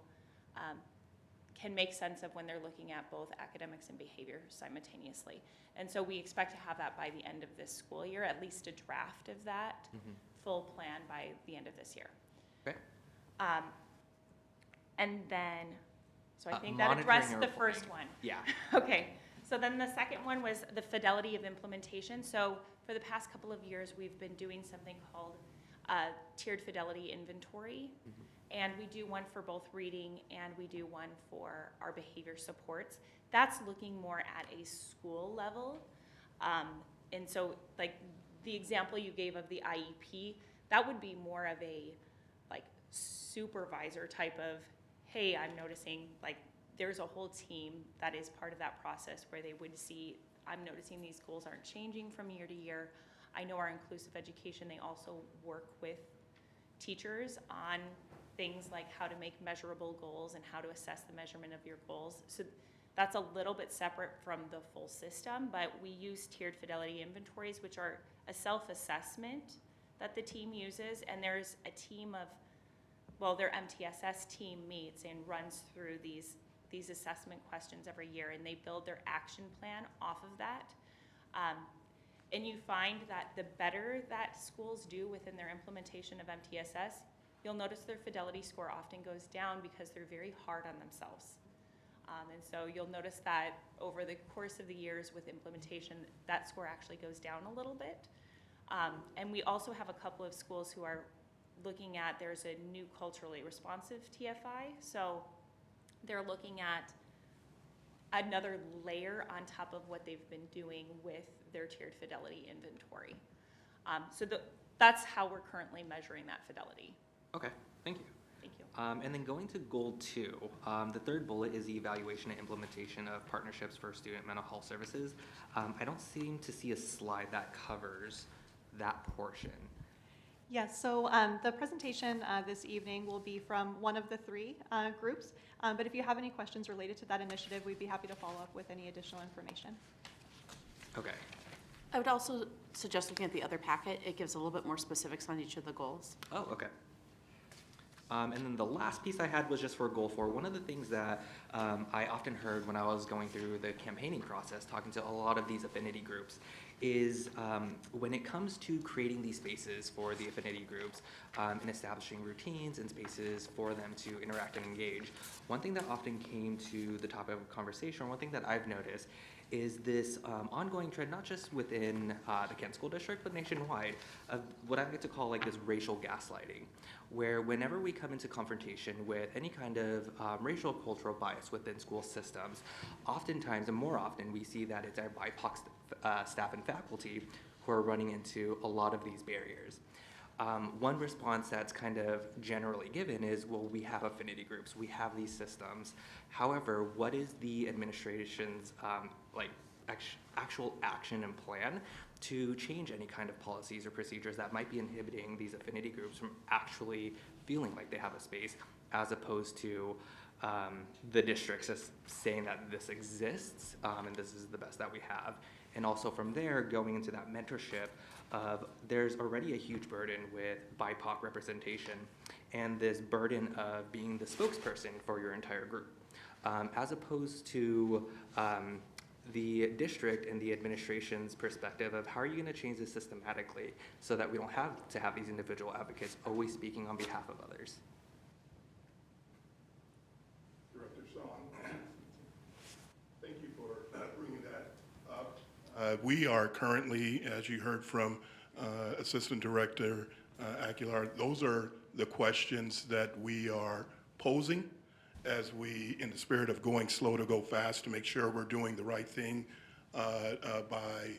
can make sense of when they're looking at both academics and behavior simultaneously. And so we expect to have that by the end of this school year, at least a draft of that full plan by the end of this year. Okay. And then, so I think that addressed the first one. Yeah. Okay, so then the second one was the fidelity of implementation. So for the past couple of years, we've been doing something called tiered fidelity inventory. And we do one for both reading and we do one for our behavior supports. That's looking more at a school level. And so like the example you gave of the IEP, that would be more of a like supervisor type of, hey, I'm noticing like there's a whole team that is part of that process where they would see, I'm noticing these goals aren't changing from year to year. I know our inclusive education, they also work with teachers on things like how to make measurable goals and how to assess the measurement of your goals. So that's a little bit separate from the full system, but we use tiered fidelity inventories, which are a self-assessment that the team uses, and there's a team of, well, their MTSS team meets and runs through these assessment questions every year, and they build their action plan off of that. And you find that the better that schools do within their implementation of MTSS, you'll notice their fidelity score often goes down because they're very hard on themselves. And so you'll notice that over the course of the years with implementation, that score actually goes down a little bit. And we also have a couple of schools who are looking at, there's a new culturally responsive TFI. So they're looking at another layer on top of what they've been doing with their tiered fidelity inventory. So that's how we're currently measuring that fidelity. Okay, thank you. Thank you. And then going to goal 2, the third bullet is the evaluation and implementation of partnerships for student mental health services. I don't seem to see a slide that covers that portion. Yes, so the presentation this evening will be from one of the 3 groups, but if you have any questions related to that initiative, we'd be happy to follow up with any additional information. Okay. I would also suggest looking at the other packet. It gives a little bit more specifics on each of the goals. Oh, okay. And then the last piece I had was just for goal 4. One of the things that I often heard when I was going through the campaigning process, talking to a lot of these affinity groups, is when it comes to creating these spaces for the affinity groups and establishing routines and spaces for them to interact and engage, one thing that often came to the topic of conversation, one thing that I've noticed, is this ongoing trend, not just within the Kent School District, but nationwide, of what I like to call like this racial gaslighting, where whenever we come into confrontation with any kind of racial cultural bias within school systems, oftentimes and more often we see that it's our BIPOC staff and faculty who are running into a lot of these barriers. One response that's kind of generally given is, well, we have affinity groups, we have these systems. However, what is the administration's actual action and plan to change any kind of policies or procedures that might be inhibiting these affinity groups from actually feeling like they have a space, as opposed to the districts just saying that this exists and this is the best that we have. And also from there, going into that mentorship of there's already a huge burden with BIPOC representation and this burden of being the spokesperson for your entire group, as opposed to the district and the administration's perspective of how are you going to change this systematically so that we don't have to have these individual advocates always speaking on behalf of others. Director Song, thank you for bringing that up. We are currently, as you heard from Assistant Director Aguilar, those are the questions that we are posing as we, in the spirit of going slow to go fast, to make sure we're doing the right thing by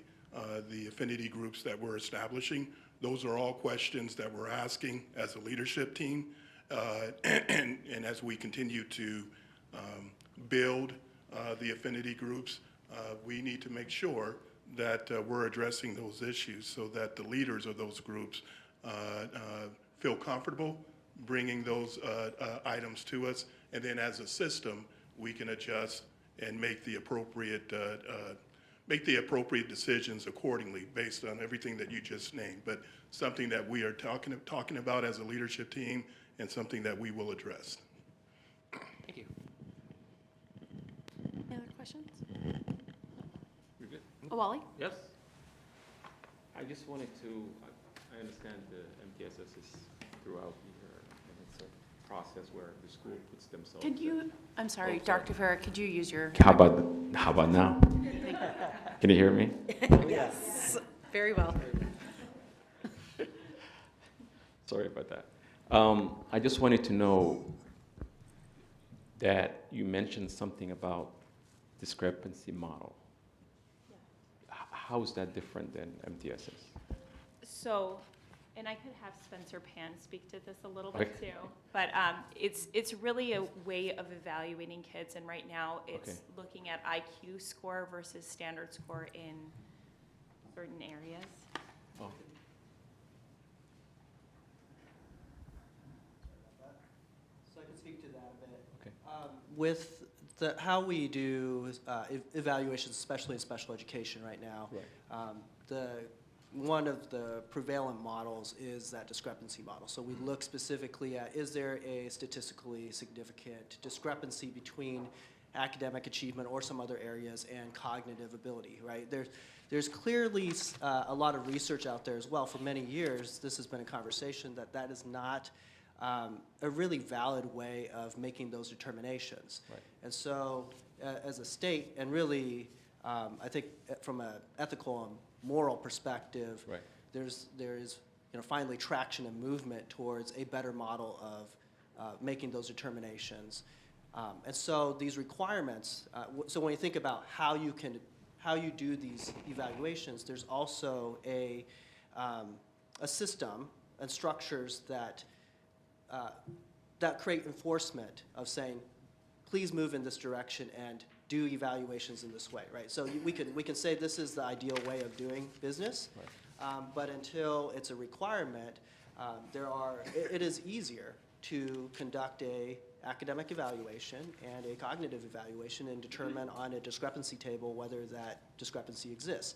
the affinity groups that we're establishing. Those are all questions that we're asking as a leadership team. And as we continue to build the affinity groups, we need to make sure that we're addressing those issues so that the leaders of those groups feel comfortable bringing those items to us. And then as a system, we can adjust and make the appropriate decisions accordingly based on everything that you just named. But something that we are talking about as a leadership team and something that we will address. Thank you. Any other questions? You're good? Oh, Wally? Yes. I just wanted to, I understand the MTSS is throughout the year, and it's a process where the school puts themselves. Could you, I'm sorry, Dr. Farah, could you use your? How about now? Can you hear me? Yes, very well. Sorry about that. I just wanted to know that you mentioned something about discrepancy model. How is that different than MTSS? So, and I could have Spencer Pan speak to this a little bit too, but it's really a way of evaluating kids, and right now it's looking at IQ score versus standard score in certain areas. Oh. So I can speak to that a bit. Okay. With how we do evaluations, especially in special education right now, one of the prevalent models is that discrepancy model. So we look specifically at, is there a statistically significant discrepancy between academic achievement or some other areas and cognitive ability, right? There's clearly a lot of research out there as well. For many years, this has been a conversation that is not a really valid way of making those determinations. Right. And so as a state, and really, I think from an ethical and moral perspective, Right. there is finally traction and movement towards a better model of making those determinations. And so these requirements, so when you think about how you do these evaluations, there's also a system and structures that create enforcement of saying, please move in this direction and do evaluations in this way, right? So we can say this is the ideal way of doing business, Right. but until it's a requirement, it is easier to conduct a academic evaluation and a cognitive evaluation and determine on a discrepancy table whether that discrepancy exists,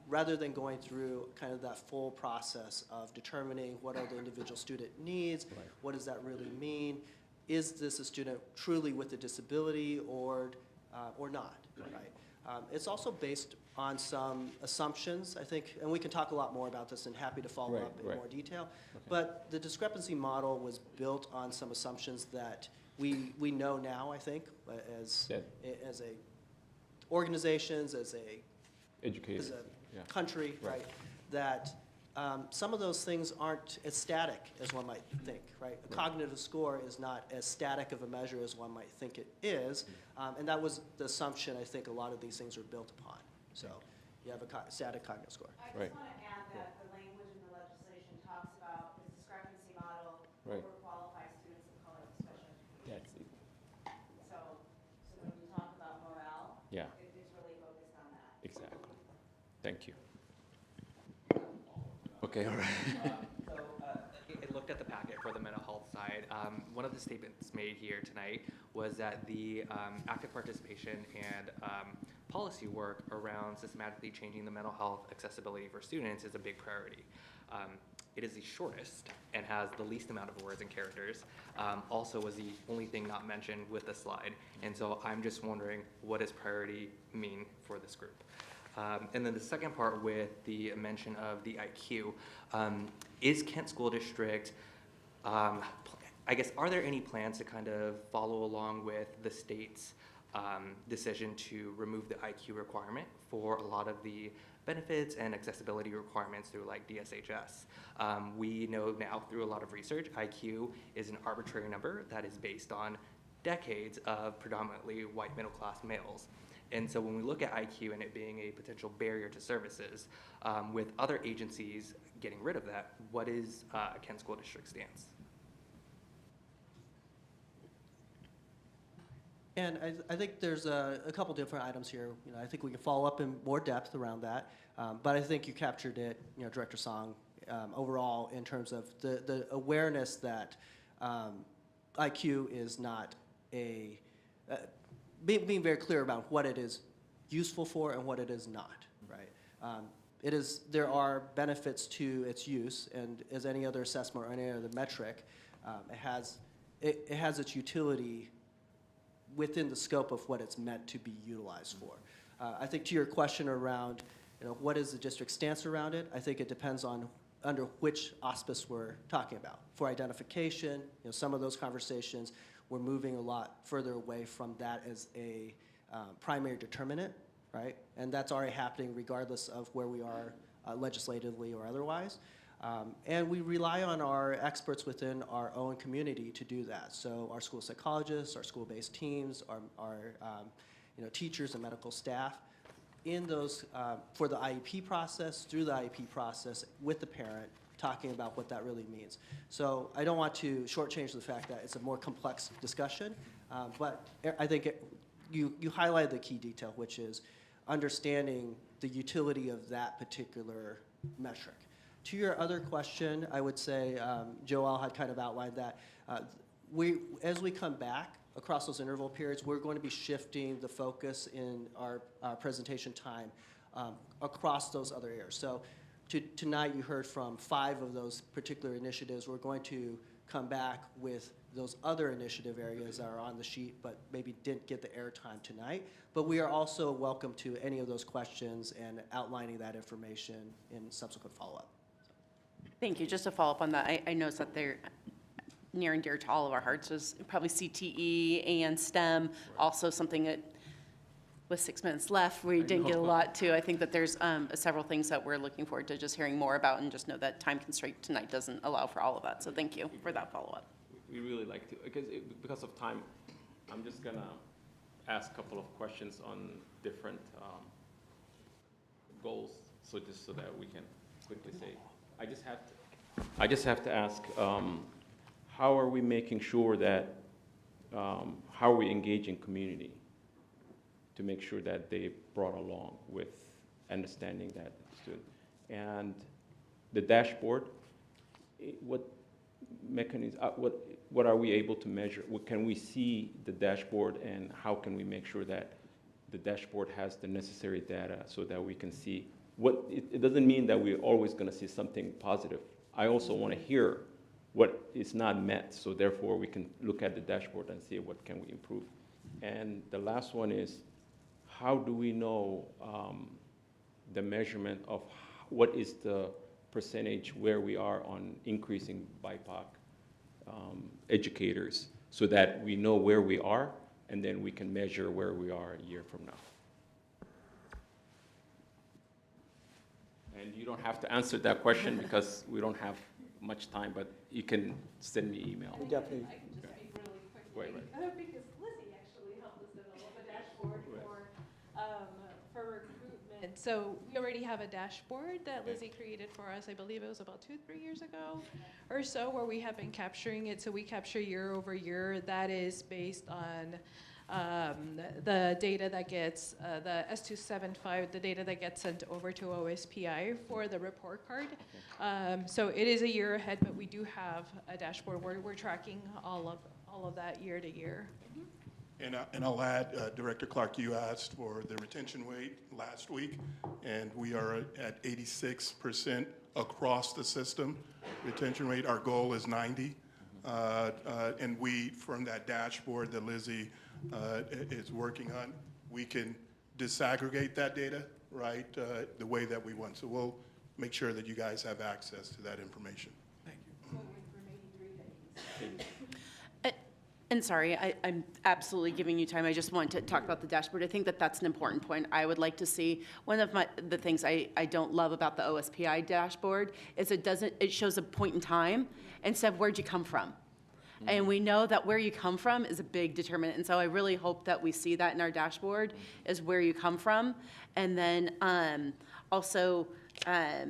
rather than going through kind of that full process of determining what are the individual student needs, Right. what does that really mean, is this a student truly with a disability or not, right? It's also based on some assumptions, I think, and we can talk a lot more about this and happy to follow Right, up in right. more detail. Okay. But the discrepancy model was built on some assumptions that we know now, I think, as a organizations, as a Educators. Yeah. country, Right. right? That some of those things aren't as static as one might think, right? A cognitive score is not as static of a measure as one might think it is, and that was the assumption I think a lot of these things are built upon. So you have a static cognitive score. I just Right. want to add that the language in the legislation talks about the discrepancy model Right. overqualifies students of color with special education. That's it. So when you talk about morale, Yeah. it's really focused on that. Exactly. Thank you. Okay, all right. I looked at the packet for the mental health side. One of the statements made here tonight was that the active participation and policy work around systematically changing the mental health accessibility for students is a big priority. It is the shortest and has the least amount of words and characters. Also was the only thing not mentioned with the slide. And so I'm just wondering, what does priority mean for this group? And then the second part with the mention of the IQ, is Kent School District, I guess, are there any plans to kind of follow along with the state's decision to remove the IQ requirement for a lot of the benefits and accessibility requirements through like DSHS? We know now through a lot of research, IQ is an arbitrary number that is based on decades of predominantly white middle class males. And so when we look at IQ and it being a potential barrier to services, with other agencies getting rid of that, what is Kent School District's stance? And I think there's a couple different items here. I think we can follow up in more depth around that. But I think you captured it, Director Song, overall in terms of the awareness that IQ is not being very clear about what it is useful for and what it is not, right? There are benefits to its use, and as any other assessment or any other metric, it has its utility within the scope of what it's meant to be utilized for. I think to your question around, what is the district's stance around it, I think it depends on under which auspice we're talking about. For identification, some of those conversations, we're moving a lot further away from that as a primary determinant, right? And that's already happening regardless of where we are legislatively or otherwise. And we rely on our experts within our own community to do that. So our school psychologists, our school-based teams, our teachers and medical staff, in those, for the IEP process, through the IEP process, with the parent, talking about what that really means. So I don't want to shortchange the fact that it's a more complex discussion, but I think you highlighted the key detail, which is understanding the utility of that particular metric. To your other question, I would say Joelle had kind of outlined that. As we come back across those interval periods, we're going to be shifting the focus in our presentation time across those other areas. So tonight you heard from 5 of those particular initiatives. We're going to come back with those other initiative areas that are on the sheet but maybe didn't get the airtime tonight. But we are also welcome to any of those questions and outlining that information in subsequent follow-up. Thank you. Just to follow up on that, I noticed that near and dear to all of our hearts is probably CTE and STEM, also something that with 6 minutes left, we didn't get a lot to. I think that there's several things that we're looking forward to just hearing more about, and just know that time constraint tonight doesn't allow for all of that. So thank you for that follow-up. We really like to, because of time, I'm just gonna ask a couple of questions on different goals, so just so that we can quickly say. I just have to ask, how are we making sure that, how are we engaging community to make sure that they brought along with understanding that student? And the dashboard, what mechanisms, what are we able to measure? What can we see the dashboard, and how can we make sure that the dashboard has the necessary data so that we can see what, it doesn't mean that we're always gonna see something positive. I also wanna hear what is not met, so therefore we can look at the dashboard and see what can we improve. And the last one is, how do we know the measurement of what is the percentage where we are on increasing BIPOC educators, so that we know where we are, and then we can measure where we are a year from now? And you don't have to answer that question because we don't have much time, but you can send me email. We definitely. I can just speak really quickly. Because Lizzie actually helped us develop a dashboard for recruitment. So we already have a dashboard that Lizzie created for us. I believe it was about 2-3 years ago or so, where we have been capturing it. So we capture year over year. That is based on the data that gets, the S275, the data that gets sent over to OSPI for the report card. So it is a year ahead, but we do have a dashboard where we're tracking all of that year to year. And I'll add, Director Clark, you asked for the retention rate last week, and we are at 86% across the system. Retention rate, our goal is 90. And we, from that dashboard that Lizzie is working on, we can disaggregate that data, right, the way that we want. So we'll make sure that you guys have access to that information. Thank you. And sorry, I'm absolutely giving you time. I just want to talk about the dashboard. I think that that's an important point. I would like to see, one of the things I don't love about the OSPI dashboard is it shows a point in time instead of where'd you come from. And we know that where you come from is a big determinant. And so I really hope that we see that in our dashboard, is where you come from. And then also, I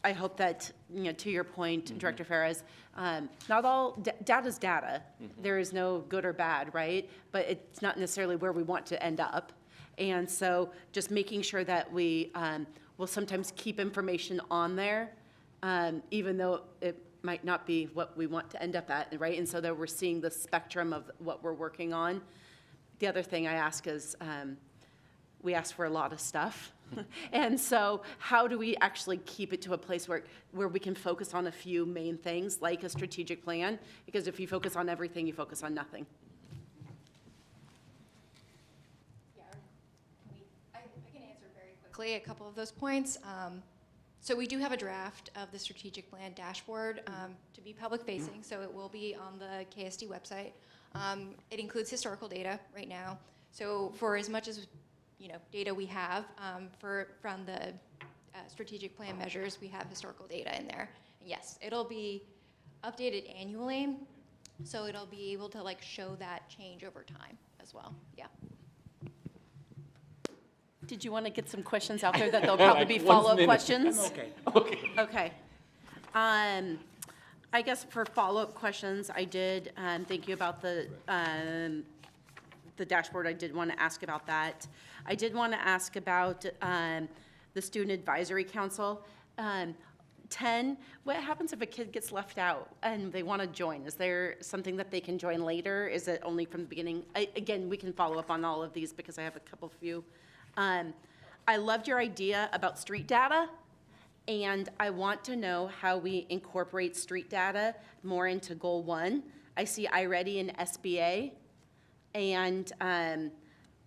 hope that, to your point, Director Ferris, not all data is data. There is no good or bad, right? But it's not necessarily where we want to end up. And so just making sure that we will sometimes keep information on there, even though it might not be what we want to end up at, right? And so that we're seeing the spectrum of what we're working on. The other thing I ask is, we ask for a lot of stuff. And so how do we actually keep it to a place where we can focus on a few main things, like a strategic plan? Because if you focus on everything, you focus on nothing. Yeah, I can answer very quickly a couple of those points. So we do have a draft of the strategic plan dashboard to be public facing, so it will be on the KSD website. It includes historical data right now. So for as much as data we have from the strategic plan measures, we have historical data in there. And yes, it'll be updated annually, so it'll be able to show that change over time as well. Yeah. Did you want to get some questions out there that there'll probably be follow-up questions? Okay. Okay. I guess for follow-up questions, I did thank you about the dashboard. I did want to ask about that. I did want to ask about the Student Advisory Council. 10, what happens if a kid gets left out and they want to join? Is there something that they can join later? Is it only from the beginning? Again, we can follow up on all of these because I have a few. I loved your idea about street data, and I want to know how we incorporate street data more into Goal 1. I see iReady and SBA, and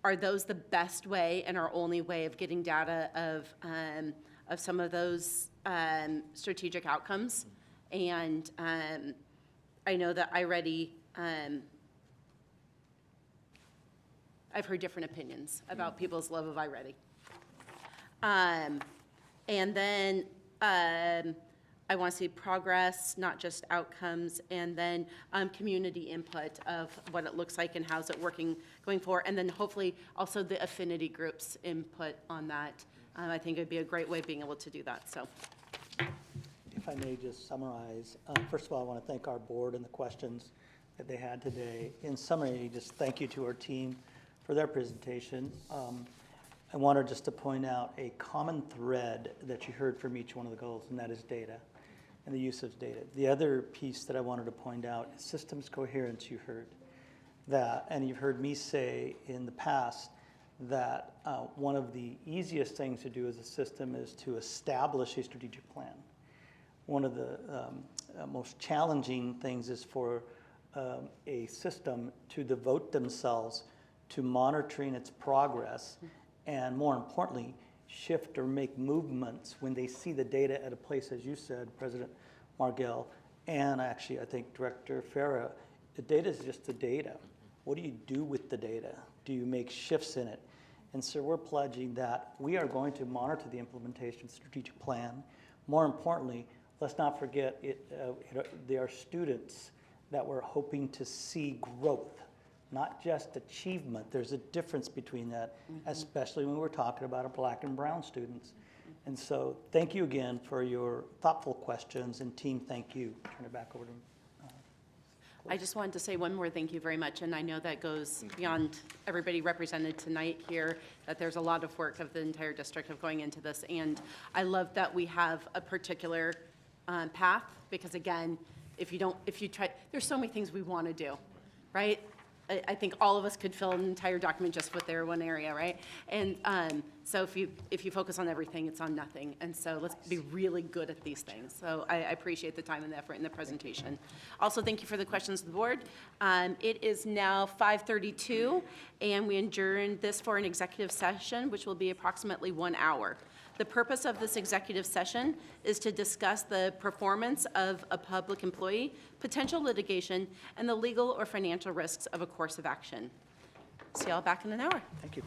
are those the best way and our only way of getting data of some of those strategic outcomes? And I know that I've heard different opinions about people's love of iReady. And then I want to see progress, not just outcomes, and then community input of what it looks like and how's it working going forward, and then hopefully also the affinity groups input on that. I think it'd be a great way of being able to do that, so. If I may just summarize, first of all, I want to thank our board and the questions that they had today. In summary, just thank you to our team for their presentation. I wanted just to point out a common thread that you heard from each one of the goals, and that is data and the use of data. The other piece that I wanted to point out is systems coherence. You heard that, and you've heard me say in the past that one of the easiest things to do as a system is to establish a strategic plan. One of the most challenging things is for a system to devote themselves to monitoring its progress and, more importantly, shift or make movements when they see the data at a place, as you said, President Margell, and actually I think Director Farah, the data is just the data. What do you do with the data? Do you make shifts in it? And so we're pledging that we are going to monitor the implementation of the strategic plan. More importantly, let's not forget there are students that we're hoping to see growth, not just achievement. There's a difference between that, especially when we're talking about our Black and brown students. And so thank you again for your thoughtful questions, and team, thank you. Turn it back over to I just wanted to say one more thank you very much, and I know that goes beyond everybody represented tonight here, that there's a lot of work of the entire district of going into this, and I love that we have a particular path, because again, if you try, there's so many things we want to do, right? I think all of us could fill an entire document just with their one area, right? And so if you focus on everything, it's on nothing. And so let's be really good at these things. So I appreciate the time and the effort in the presentation. Also, thank you for the questions to the board. It is now 5:32, and we adjourn this for an executive session, which will be approximately 1 hour. The purpose of this executive session is to discuss the performance of a public employee, potential litigation, and the legal or financial risks of a course of action. See y'all back in an hour. Thank you.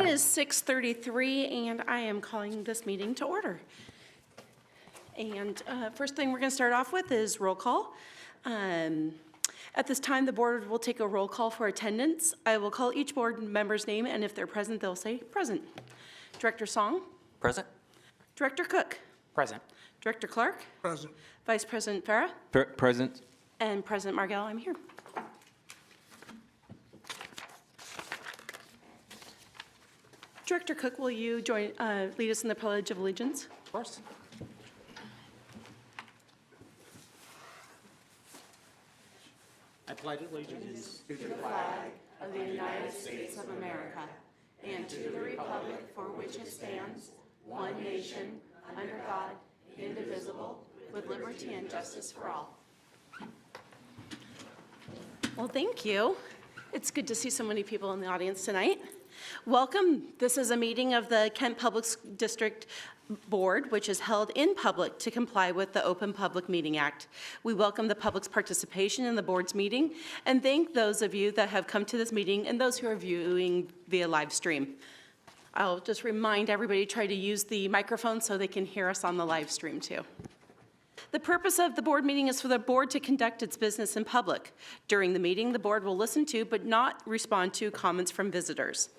is 6:33, and I am calling this meeting to order. And first thing we're going to start off with is roll call. At this time, the board will take a roll call for attendance. I will call each board member's name, and if they're present, they'll say present. Director Song? Present. Director Cook? Present. Director Clark? Present. Vice President Farah? Present. And President Margell, I'm here. Director Cook, will you lead us in the Pledge of Allegiance? Of course. I pledge allegiance to the flag of the United States of America and to the republic for which it stands, one nation, under God, indivisible, with liberty and justice for all. Well, thank you. It's good to see so many people in the audience tonight. Welcome. This is a meeting of the Kent Public District Board, which is held in public to comply with the Open Public Meeting Act. We welcome the public's participation in the board's meeting and thank those of you that have come to this meeting and those who are viewing via live stream. I'll just remind everybody to try to use the microphone so they can hear us on the live stream too. The purpose of the board meeting is for the board to conduct its business in public. During the meeting, the board will listen to but not respond to comments from visitors.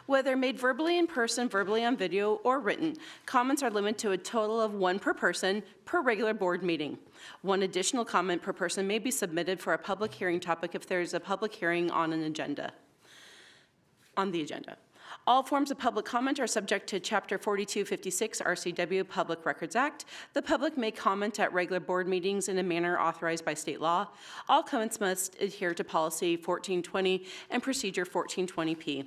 Whether made verbally in person, verbally on video, or written, comments are limited to a total of one per person per regular board meeting. One additional comment per person may be submitted for a public hearing topic if there is a public hearing on the agenda. All forms of public comment are subject to Chapter 4256 RCW Public Records Act. The public may comment at regular board meetings in a manner authorized by state law. All comments must adhere to Policy 1420 and Procedure 1420P.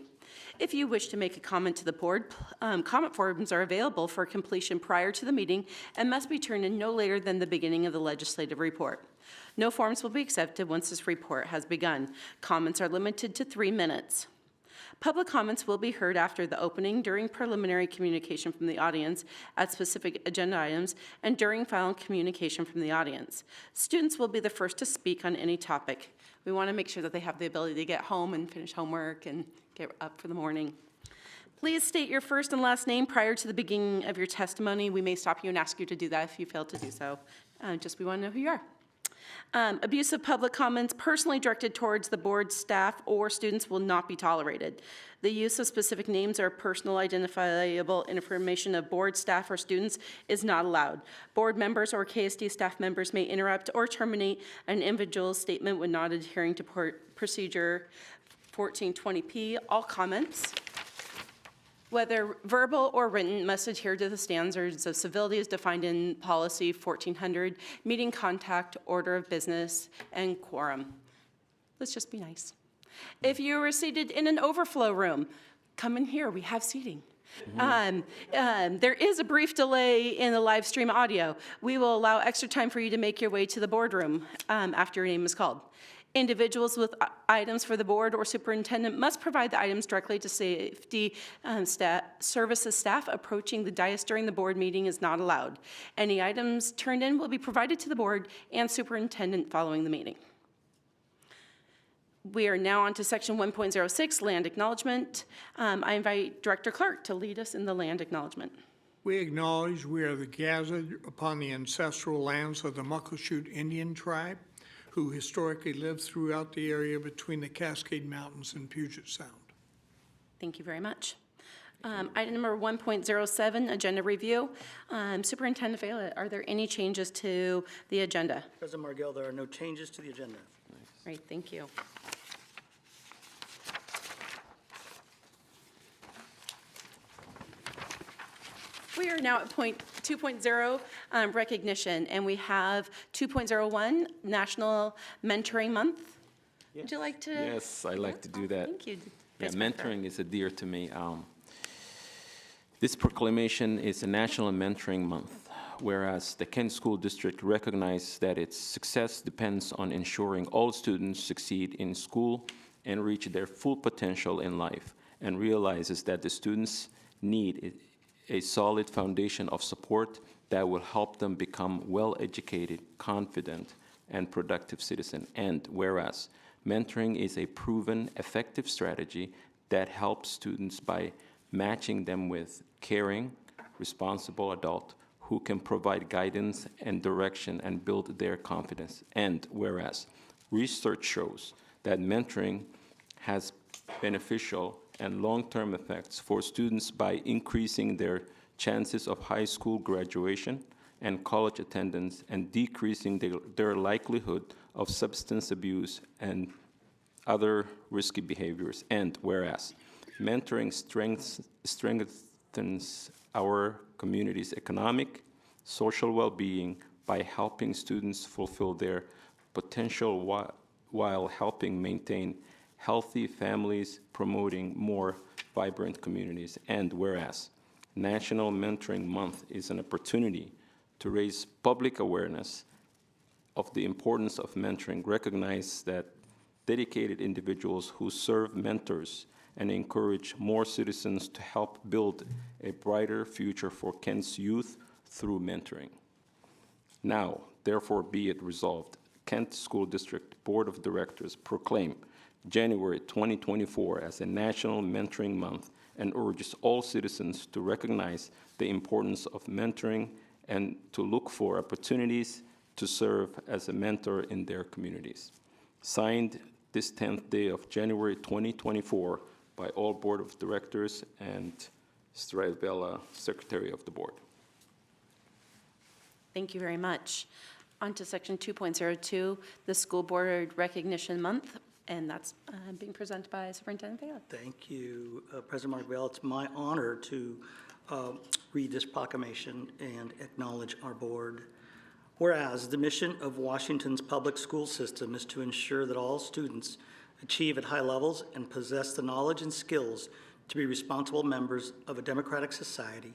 If you wish to make a comment to the board, comment forms are available for completion prior to the meeting and must be turned in no later than the beginning of the legislative report. No forms will be accepted once this report has begun. Comments are limited to 3 minutes. Public comments will be heard after the opening, during preliminary communication from the audience at specific agenda items, and during final communication from the audience. Students will be the first to speak on any topic. We want to make sure that they have the ability to get home and finish homework and get up for the morning. Please state your first and last name prior to the beginning of your testimony. We may stop you and ask you to do that if you fail to do so. We want to know who you are. Abuse of public comments personally directed towards the board, staff, or students will not be tolerated. The use of specific names or personal identifiable information of board, staff, or students is not allowed. Board members or KSD staff members may interrupt or terminate an individual's statement when not adhering to Procedure 1420P. All comments, whether verbal or written, must adhere to the standards of civility as defined in Policy 1400, meeting contact, order of business, and quorum. Let's just be nice. If you are seated in an overflow room, come in here, we have seating. There is a brief delay in the live stream audio. We will allow extra time for you to make your way to the boardroom after your name is called. Individuals with items for the board or superintendent must provide the items directly to safety services staff. Approaching the dais during the board meeting is not allowed. Any items turned in will be provided to the board and superintendent following the meeting. We are now on to Section 1.06, Land Acknowledgement. I invite Director Clark to lead us in the land acknowledgement. We acknowledge we are gathered upon the ancestral lands of the Muckleshoot Indian tribe, who historically lived throughout the area between the Cascade Mountains and Puget Sound. Thank you very much. Item number 1.07, agenda review. Superintendent Vela, are there any changes to the agenda? President Margell, there are no changes to the agenda. Great, thank you. We are now at point 2.0, recognition, and we have 2.01, National Mentoring Month. Yes. Would you like to? Yes, I like to do that. Thank you. Yeah, mentoring is dear to me. This proclamation is a National Mentoring Month, whereas the Kent School District recognizes that its success depends on ensuring all students succeed in school and reach their full potential in life, and realizes that the students need a solid foundation of support that will help them become well-educated, confident, and productive citizens. And whereas mentoring is a proven, effective strategy that helps students by matching them with caring, responsible adult who can provide guidance and direction and build their confidence. And whereas research shows that mentoring has beneficial and long-term effects for students by increasing their chances of high school graduation and college attendance and decreasing their likelihood of substance abuse and other risky behaviors. And whereas mentoring strengthens our community's economic, social well-being by helping students fulfill their potential while helping maintain healthy families, promoting more vibrant communities. And whereas National Mentoring Month is an opportunity to raise public awareness of the importance of mentoring, recognize that dedicated individuals who serve mentors and encourage more citizens to help build a brighter future for Kent's youth through mentoring. Now, therefore, be it resolved, Kent School District Board of Directors proclaim January 2024 as a National Mentoring Month and urges all citizens to recognize the importance of mentoring and to look for opportunities to serve as a mentor in their communities. Signed this 10th day of January 2024 by all Board of Directors and Stravella, Secretary of the Board. Thank you very much. On to section 2.02, the School Board Recognition Month, and that's being presented by Superintendent Vela. Thank you, President Mark. It's my honor to read this proclamation and acknowledge our board. Whereas the mission of Washington's public school system is to ensure that all students achieve at high levels and possess the knowledge and skills to be responsible members of a democratic society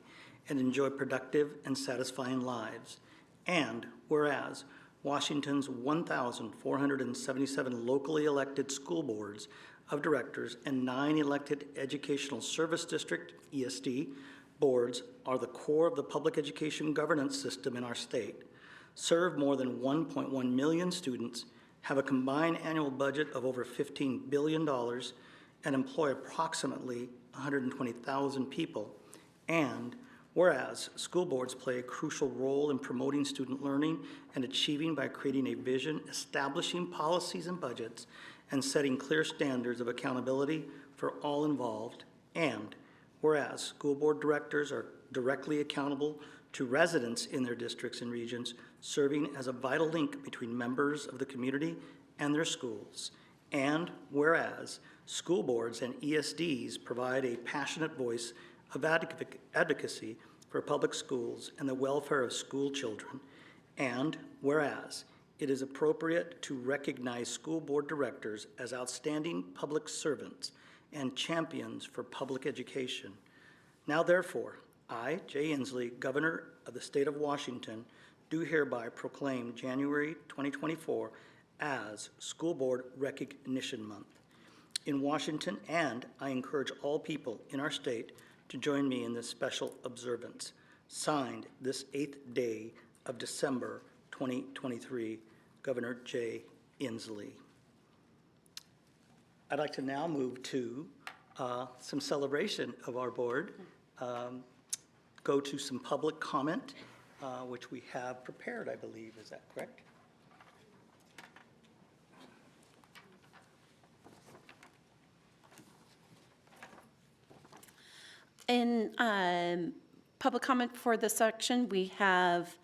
and enjoy productive and satisfying lives. And whereas Washington's 1,477 locally elected school boards of directors and 9 elected Educational Service District, ESD, boards are the core of the public education governance system in our state, serve more than 1.1 million students, have a combined annual budget of over $15 billion, and employ approximately 120,000 people. And whereas school boards play a crucial role in promoting student learning and achieving by creating a vision, establishing policies and budgets, and setting clear standards of accountability for all involved. And whereas school board directors are directly accountable to residents in their districts and regions, serving as a vital link between members of the community and their schools. And whereas school boards and ESDs provide a passionate voice of advocacy for public schools and the welfare of school children. And whereas it is appropriate to recognize school board directors as outstanding public servants and champions for public education. Now therefore, I, Jay Inslee, Governor of the State of Washington, do hereby proclaim January 2024 as School Board Recognition Month in Washington, and I encourage all people in our state to join me in this special observance. Signed this 8th day of December 2023, Governor Jay Inslee. I'd like to now move to some celebration of our board. Go to some public comment, which we have prepared, I believe. Is that correct? In public comment for this section, we have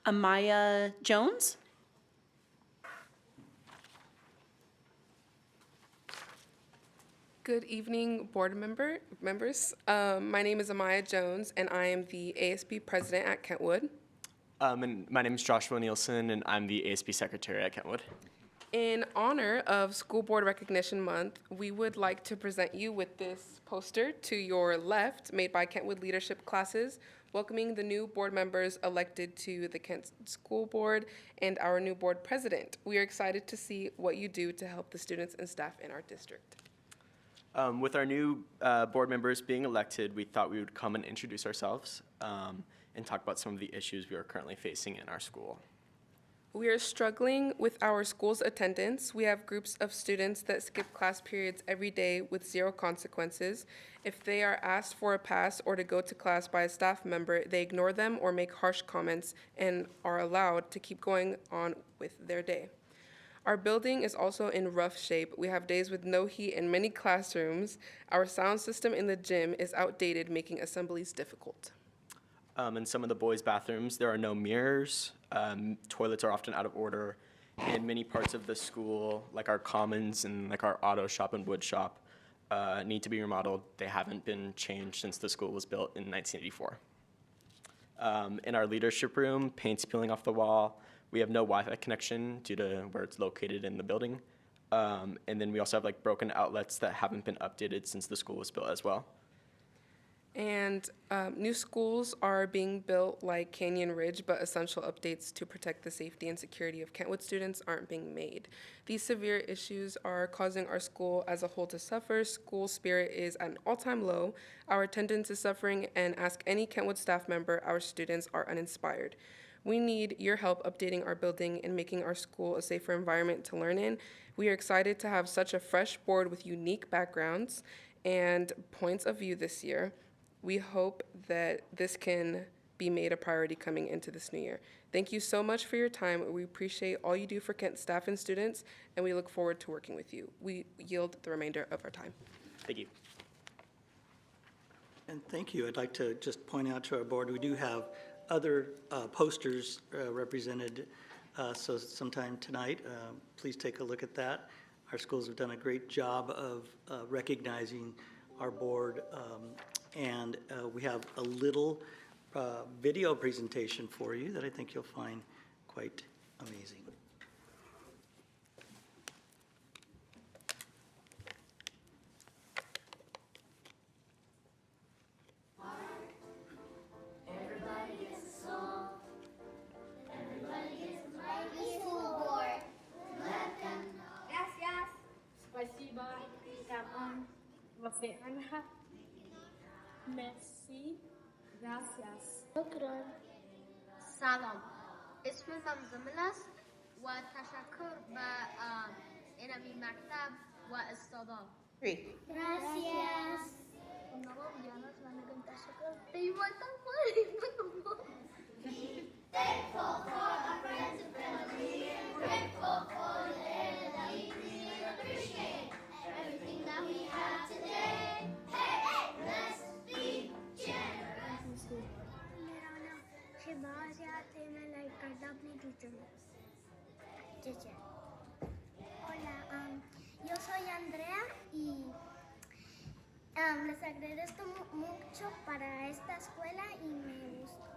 Amaya Jones. Good evening, board members. My name is Amaya Jones, and I am the ASB president at Kentwood. And my name is Joshua Nielsen, and I'm the ASB secretary at Kentwood. In honor of School Board Recognition Month, we would like to present you with this poster to your left, made by Kentwood leadership classes, welcoming the new board members elected to the Kent School Board and our new board president. We are excited to see what you do to help the students and staff in our district. With our new board members being elected, we thought we would come and introduce ourselves and talk about some of the issues we are currently facing in our school. We are struggling with our school's attendance. We have groups of students that skip class periods every day with zero consequences. If they are asked for a pass or to go to class by a staff member, they ignore them or make harsh comments and are allowed to keep going on with their day. Our building is also in rough shape. We have days with no heat in many classrooms. Our sound system in the gym is outdated, making assemblies difficult. In some of the boys' bathrooms, there are no mirrors. Toilets are often out of order. In many parts of the school, like our commons and like our auto shop and wood shop, need to be remodeled. They haven't been changed since the school was built in 1984. In our leadership room, paint's peeling off the wall. We have no Wi-Fi connection due to where it's located in the building. And then we also have like broken outlets that haven't been updated since the school was built as well. And new schools are being built like Canyon Ridge, but essential updates to protect the safety and security of Kentwood students aren't being made. These severe issues are causing our school as a whole to suffer. School spirit is at an all-time low. Our attendance is suffering, and ask any Kentwood staff member, our students are uninspired. We need your help updating our building and making our school a safer environment to learn in. We are excited to have such a fresh board with unique backgrounds and points of view this year. We hope that this can be made a priority coming into this new year. Thank you so much for your time. We appreciate all you do for Kent staff and students, and we look forward to working with you. We yield the remainder of our time. Thank you. And thank you. I'd like to just point out to our board, we do have other posters represented, so sometime tonight, please take a look at that. Our schools have done a great job of recognizing our board, and we have a little video presentation for you that I think you'll find quite amazing. Merci. Gracias. شكرا. سلام. اسمي زمزملس وتشكر بإنمي مكتب واستادان. Gracias. Thankful for our friends and family, and grateful for the air that we breathe, and appreciate everything that we have today. Hey, hey, let's be generous. मेरा नाम शिबाज है, मैं like करता अपनी teacher में. Hola, yo soy Andrea y les agradezco mucho para esta escuela y me gusta.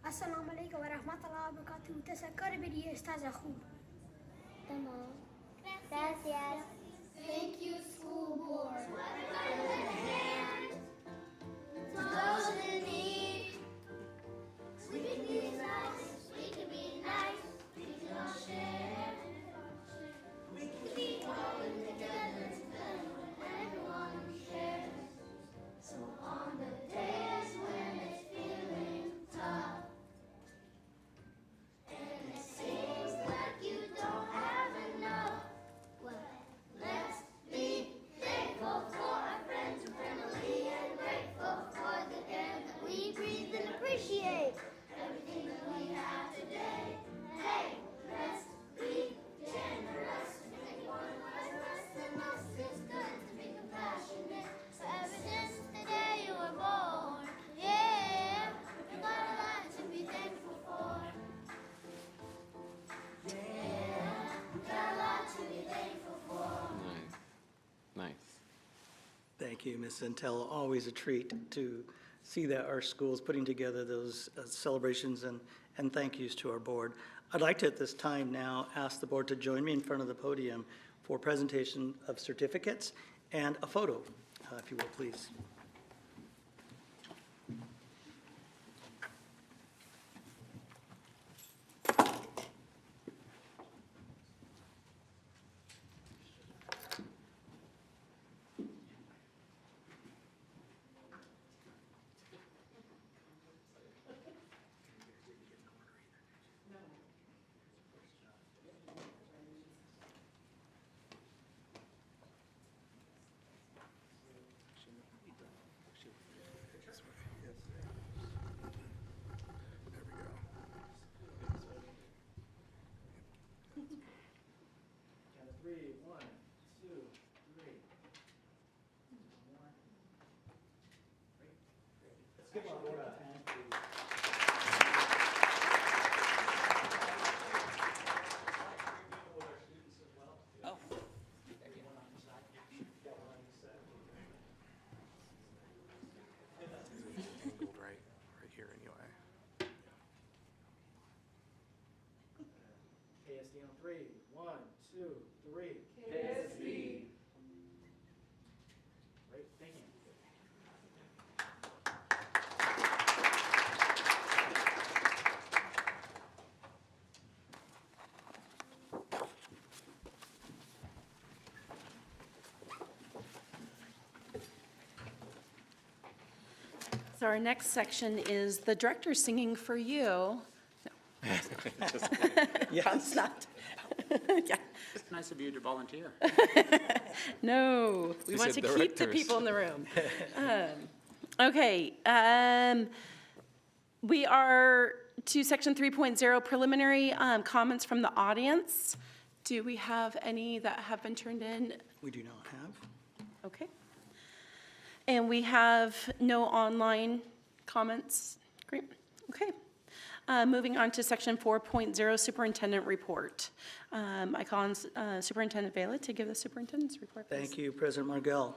السلام عليكم ورحمة الله وبركاته. تشكر بدي أستاذ أخوي. تمام. Gracias. Thank you, school board. To those in need, we can be nice. We can be nice. We can all share. We can be growing together when everyone shares. So on the days when it's feeling tough, and it seems like you don't have enough, well, let's be thankful for our friends and family, and grateful for the air that we breathe, and appreciate everything that we have today. Hey, let's be generous. Anyone who has less than us, it's good to be compassionate. So ever since the day you were born, yeah, you got a lot to be thankful for. Nice. Thank you, Ms. Centella. Always a treat to see that our school's putting together those celebrations and thank yous to our board. I'd like to, at this time now, ask the board to join me in front of the podium for presentation of certificates and a photo, if you will, please. 3. 1, 2, 3. KSD. Great, thank you. So our next section is the director singing for you. Yes. Not. Yeah. It's nice of you to volunteer. No, we She want to said keep the directors. people in the room. Okay, we are to section 3.0 preliminary comments from the audience. Do we have any that have been turned in? We do not have. Okay. And we have no online comments. Great. Okay. Moving on to section 4.0 superintendent report. I call on Superintendent Vela to give the superintendent's report, please. Thank you, President Margell.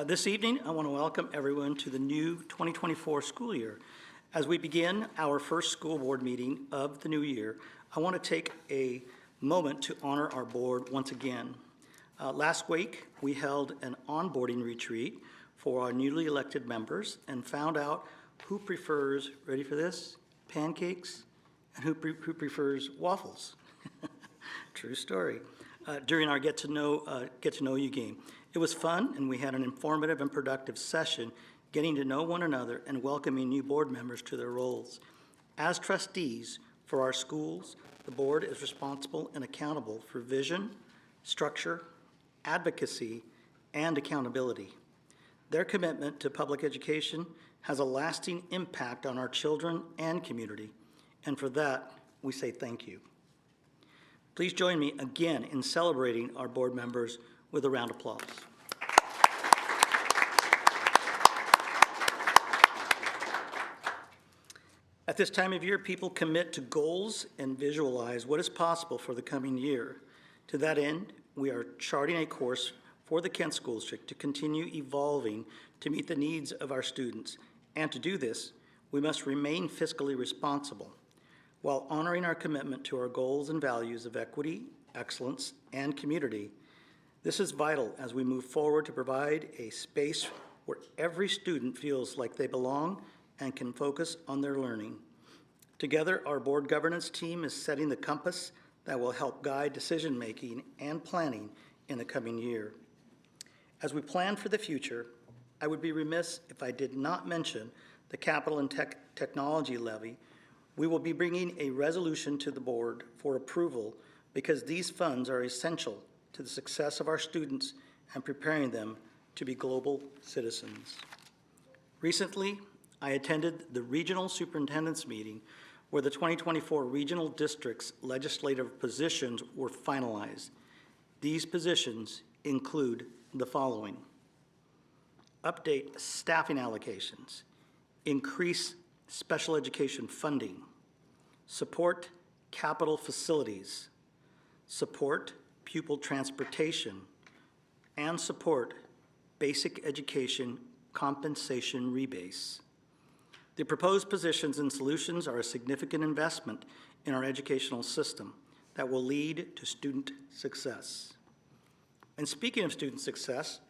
This evening, I want to welcome everyone to the new 2024 school year. As we begin our first school board meeting of the new year, I want to take a moment to honor our board once again. Last week, we held an onboarding retreat for our newly elected members and found out who prefers, ready for this, pancakes, and who prefers waffles. True story. During our get to know you game. It was fun, and we had an informative and productive session getting to know one another and welcoming new board members to their roles. As trustees for our schools, the board is responsible and accountable for vision, structure, advocacy, and accountability. Their commitment to public education has a lasting impact on our children and community, and for that, we say thank you. Please join me again in celebrating our board members with a round of applause. At this time of year, people commit to goals and visualize what is possible for the coming year. To that end, we are charting a course for the Kent School District to continue evolving to meet the needs of our students. And to do this, we must remain fiscally responsible while honoring our commitment to our goals and values of equity, excellence, and community. This is vital as we move forward to provide a space where every student feels like they belong and can focus on their learning. Together, our board governance team is setting the compass that will help guide decision-making and planning in the coming year. As we plan for the future, I would be remiss if I did not mention the Capital and Technology Levy. We will be bringing a resolution to the board for approval because these funds are essential to the success of our students and preparing them to be global citizens. Recently, I attended the regional superintendent's meeting where the 2024 regional districts legislative positions were finalized. These positions include the following: update staffing allocations, increase special education funding, support capital facilities, support pupil transportation, and support basic education compensation rebase. The proposed positions and solutions are a significant investment in our educational system that will lead to student success. And speaking of student success,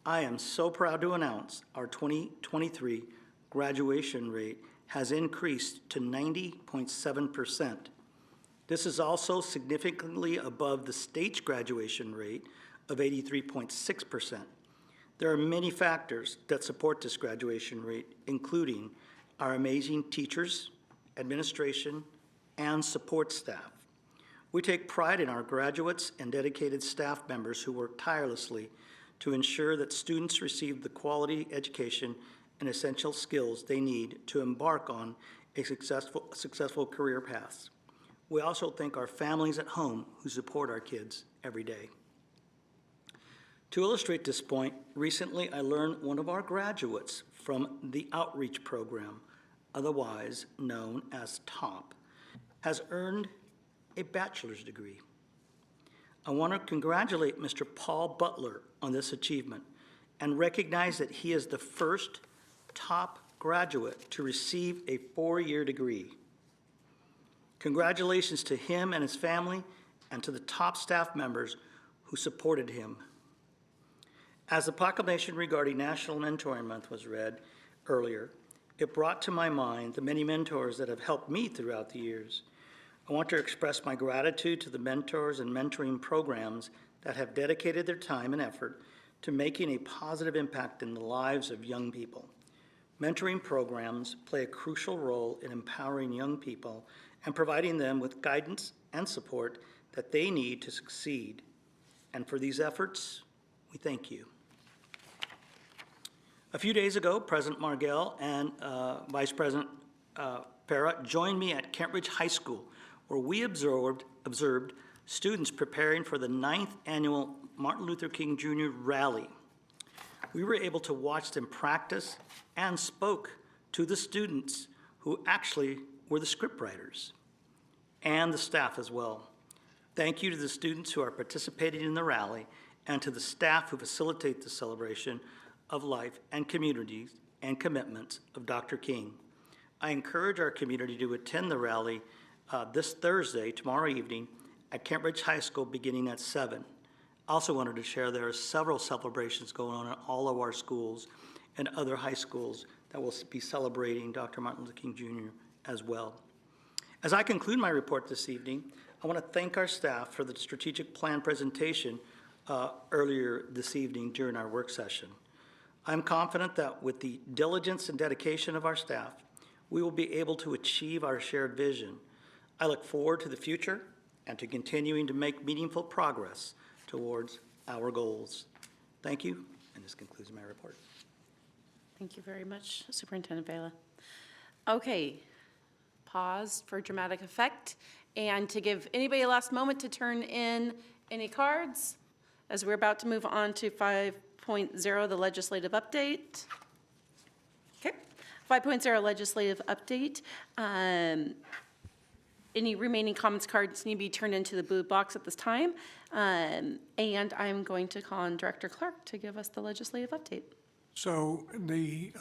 I am so proud to announce our 2023 graduation rate has increased to 90.7%. This is also significantly above the state's graduation rate of 83.6%. There are many factors that support this graduation rate, including our amazing teachers, administration, and support staff. We take pride in our graduates and dedicated staff members who work tirelessly to ensure that students receive the quality education and essential skills they need to embark on a successful career paths. We also thank our families at home who support our kids every day. To illustrate this point, recently I learned one of our graduates from the outreach program, otherwise known as TOP, has earned a bachelor's degree. I want to congratulate Mr. Paul Butler on this achievement and recognize that he is the first TOP graduate to receive a 4-year degree. Congratulations to him and his family, and to the top staff members who supported him. As the proclamation regarding National Mentoring Month was read earlier, it brought to my mind the many mentors that have helped me throughout the years. I want to express my gratitude to the mentors and mentoring programs that have dedicated their time and effort to making a positive impact in the lives of young people. Mentoring programs play a crucial role in empowering young people and providing them with guidance and support that they need to succeed. And for these efforts, we thank you. A few days ago, President Margell and Vice President Para joined me at Kent Ridge High School, where we observed students preparing for the 9th annual Martin Luther King Jr. rally. We were able to watch them practice and spoke to the students who actually were the scriptwriters and the staff as well. Thank you to the students who are participating in the rally and to the staff who facilitate the celebration of life and communities and commitments of Dr. King. I encourage our community to attend the rally this Thursday, tomorrow evening, at Kent Ridge High School beginning at 7. I also wanted to share there are several celebrations going on in all of our schools and other high schools that will be celebrating Dr. Martin Luther King Jr. as well. As I conclude my report this evening, I want to thank our staff for the strategic plan presentation earlier this evening during our work session. I'm confident that with the diligence and dedication of our staff, we will be able to achieve our shared vision. I look forward to the future and to continuing to make meaningful progress towards our goals. Thank you, and this concludes my report. Thank you very much, Superintendent Vela. Okay, pause for dramatic effect, and to give anybody a last moment to turn in any cards, as we're about to move on to 5.0, the legislative update. Okay, 5.0 legislative update. Any remaining comments cards need to be turned into the blue box at this time. And I'm going to call on Director Clark to give us the legislative update. So the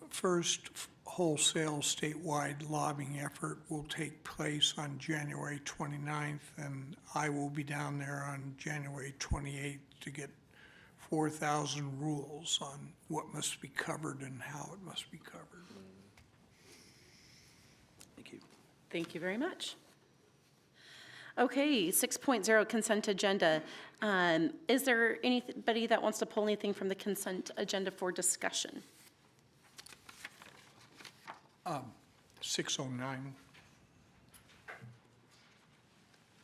first wholesale statewide lobbying effort will take place on January 29th, and I will be down there on January 28th to get 4,000 rules on what must be covered and how it must be covered. Thank you. Thank you very much. Okay, 6.0 consent agenda. Is there anybody that wants to pull anything from the consent agenda for discussion? 609.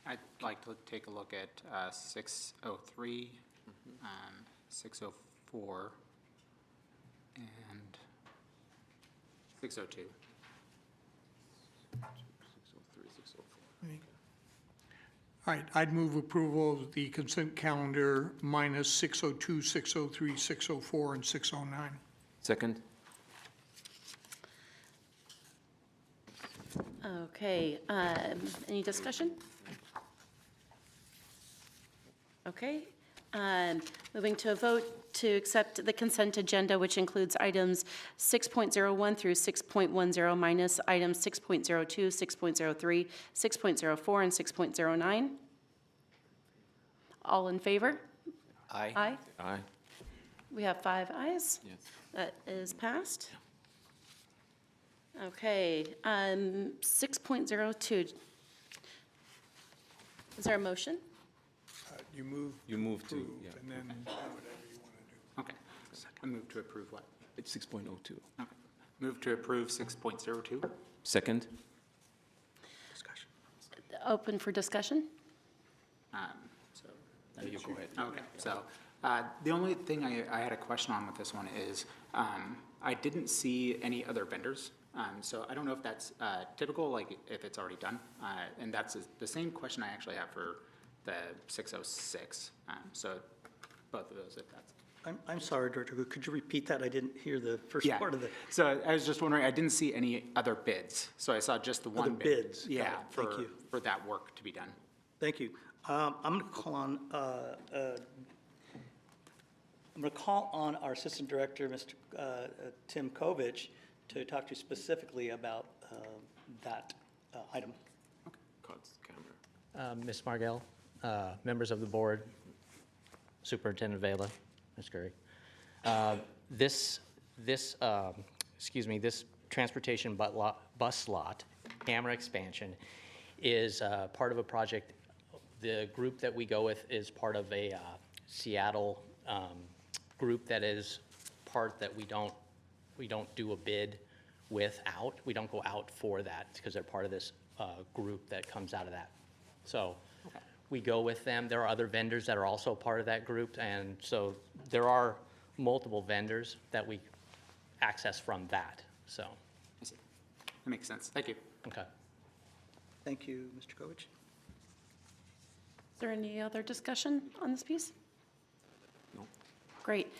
I'd like to take a look at 603, 604, and 602. 603, 604. All right, I'd move approval of the consent calendar minus 602, 603, 604, and 609. Second. Okay, any discussion? Okay, moving to a vote to accept the consent agenda, which includes items 6.01 through 6.10 minus items 6.02, 6.03, 6.04, and 6.09. All in favor? Aye. Aye. Aye. We have 5 ayes. Yes. That is passed. Okay, 6.02. Is there a motion? You move. You move to, approve, yeah. and then do whatever you want to do. Okay. I move to approve what? It's 6.02. Okay. Move to approve 6.02. Second. Discussion. Open for discussion? So. Yeah, you go ahead. Okay, so the only thing I had a question on with this one is I didn't see any other vendors. So I don't know if that's typical, like if it's already done. And that's the same question I actually have for the 606. So both of those, if that's. I'm sorry, Director, could you repeat that? I didn't hear the first Yeah. part of it. So I was just wondering, I didn't see any other bids. So I saw just the one Other bid. bids. Yeah, Got it. Thank you. for that work to be done. Thank you. I'm going to call on our Assistant Director, Mr. Tim Kovich, to talk to you specifically about that item. Cuts camera. Ms. Margell, members of the board, Superintendent Vela, Ms. Curry. This transportation bus lot camera expansion is part of a project. The group that we go with is part of a Seattle group that is part that we don't do a bid without. We don't go out for that because they're part of this group that comes out of that. So we go with them. There are other vendors that are also part of that group, and so there are multiple vendors that we access from that. So I see. That makes sense. Thank you. Okay. Thank you, Mr. Kovich. Is there any other discussion on this piece? No. Great.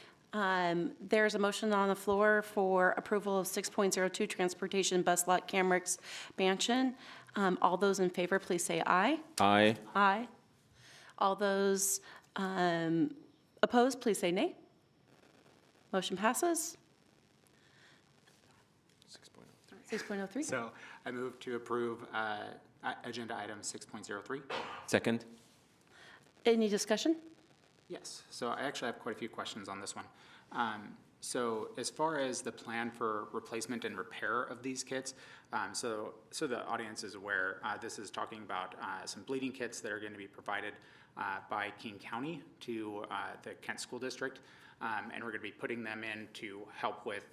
There's a motion on the floor for approval of 6.02 transportation bus lot camera expansion. All those in favor, please say aye. Aye. Aye. All those opposed, please say nay. Motion passes. 6.03. So I move to approve agenda item 6.03. Second. Any discussion? Yes, so I actually have quite a few questions on this one. So as far as the plan for replacement and repair of these kits, so the audience is aware, this is talking about some bleeding kits that are going to be provided by King County to the Kent School District, and we're going to be putting them in to help with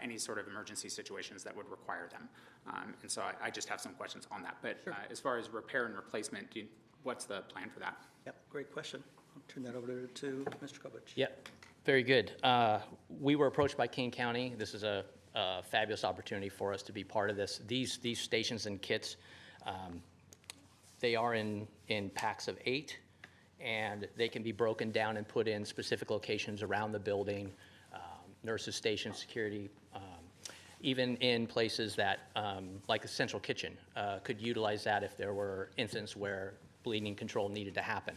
any sort of emergency situations that would require them. And so I just have some questions on that. But as far as repair and replacement, what's the plan for that? Yep, great question. I'll turn that over to Mr. Kovich. Yep, very good. We were approached by King County. This is a fabulous opportunity for us to be part of this. These stations and kits, they are in packs of 8, and they can be broken down and put in specific locations around the building, nurses station, security, even in places that, like a central kitchen, could utilize that if there were incidents where bleeding control needed to happen.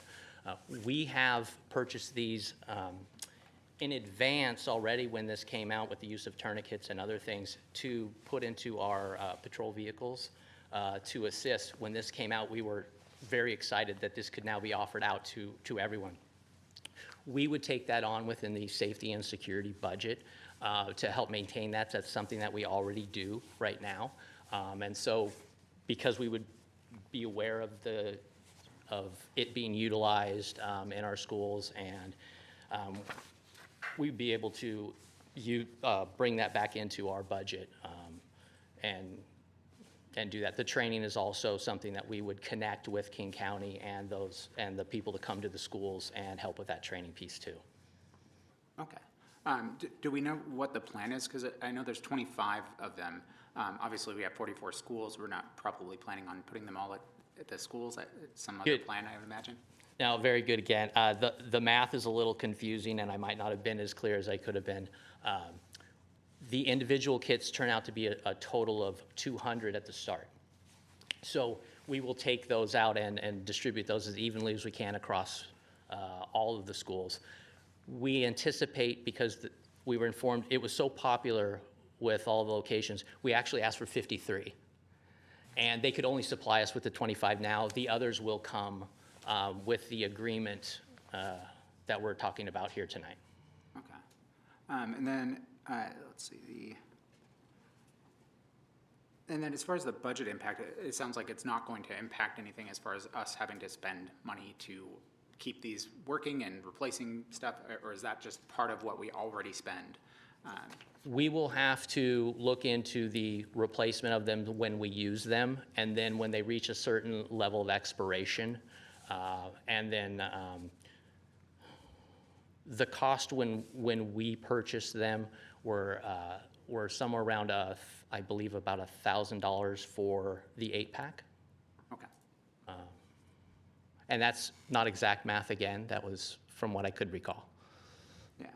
We have purchased these in advance already when this came out with the use of tourniquets and other things to put into our patrol vehicles to assist. When this came out, we were very excited that this could now be offered out to everyone. We would take that on within the safety and security budget to help maintain that. That's something that we already do right now. And so because we would be aware of it being utilized in our schools, and we'd be able to bring that back into our budget and do that. The training is also something that we would connect with King County and the people to come to the schools and help with that training piece too. Okay. Do we know what the plan is? Because I know there's 25 of them. Obviously, we have 44 schools. We're not probably planning on putting them all at the schools. Some other plan, I would imagine. Now, very good again. The math is a little confusing, and I might not have been as clear as I could have been. The individual kits turn out to be a total of 200 at the start. So we will take those out and distribute those as evenly as we can across all of the schools. We anticipate, because we were informed it was so popular with all the locations, we actually asked for 53. And they could only supply us with the 25 now. The others will come with the agreement that we're talking about here tonight. Okay. And then, let's see, and then as far as the budget impact, it sounds like it's not going to impact anything as far as us having to spend money to keep these working and replacing stuff, or is that just part of what we already spend? We will have to look into the replacement of them when we use them, and then when they reach a certain level of expiration. And then the cost when we purchased them were somewhere around, I believe, about $1,000 for the 8-pack. Okay. And that's not exact math again. That was from what I could recall. Yeah.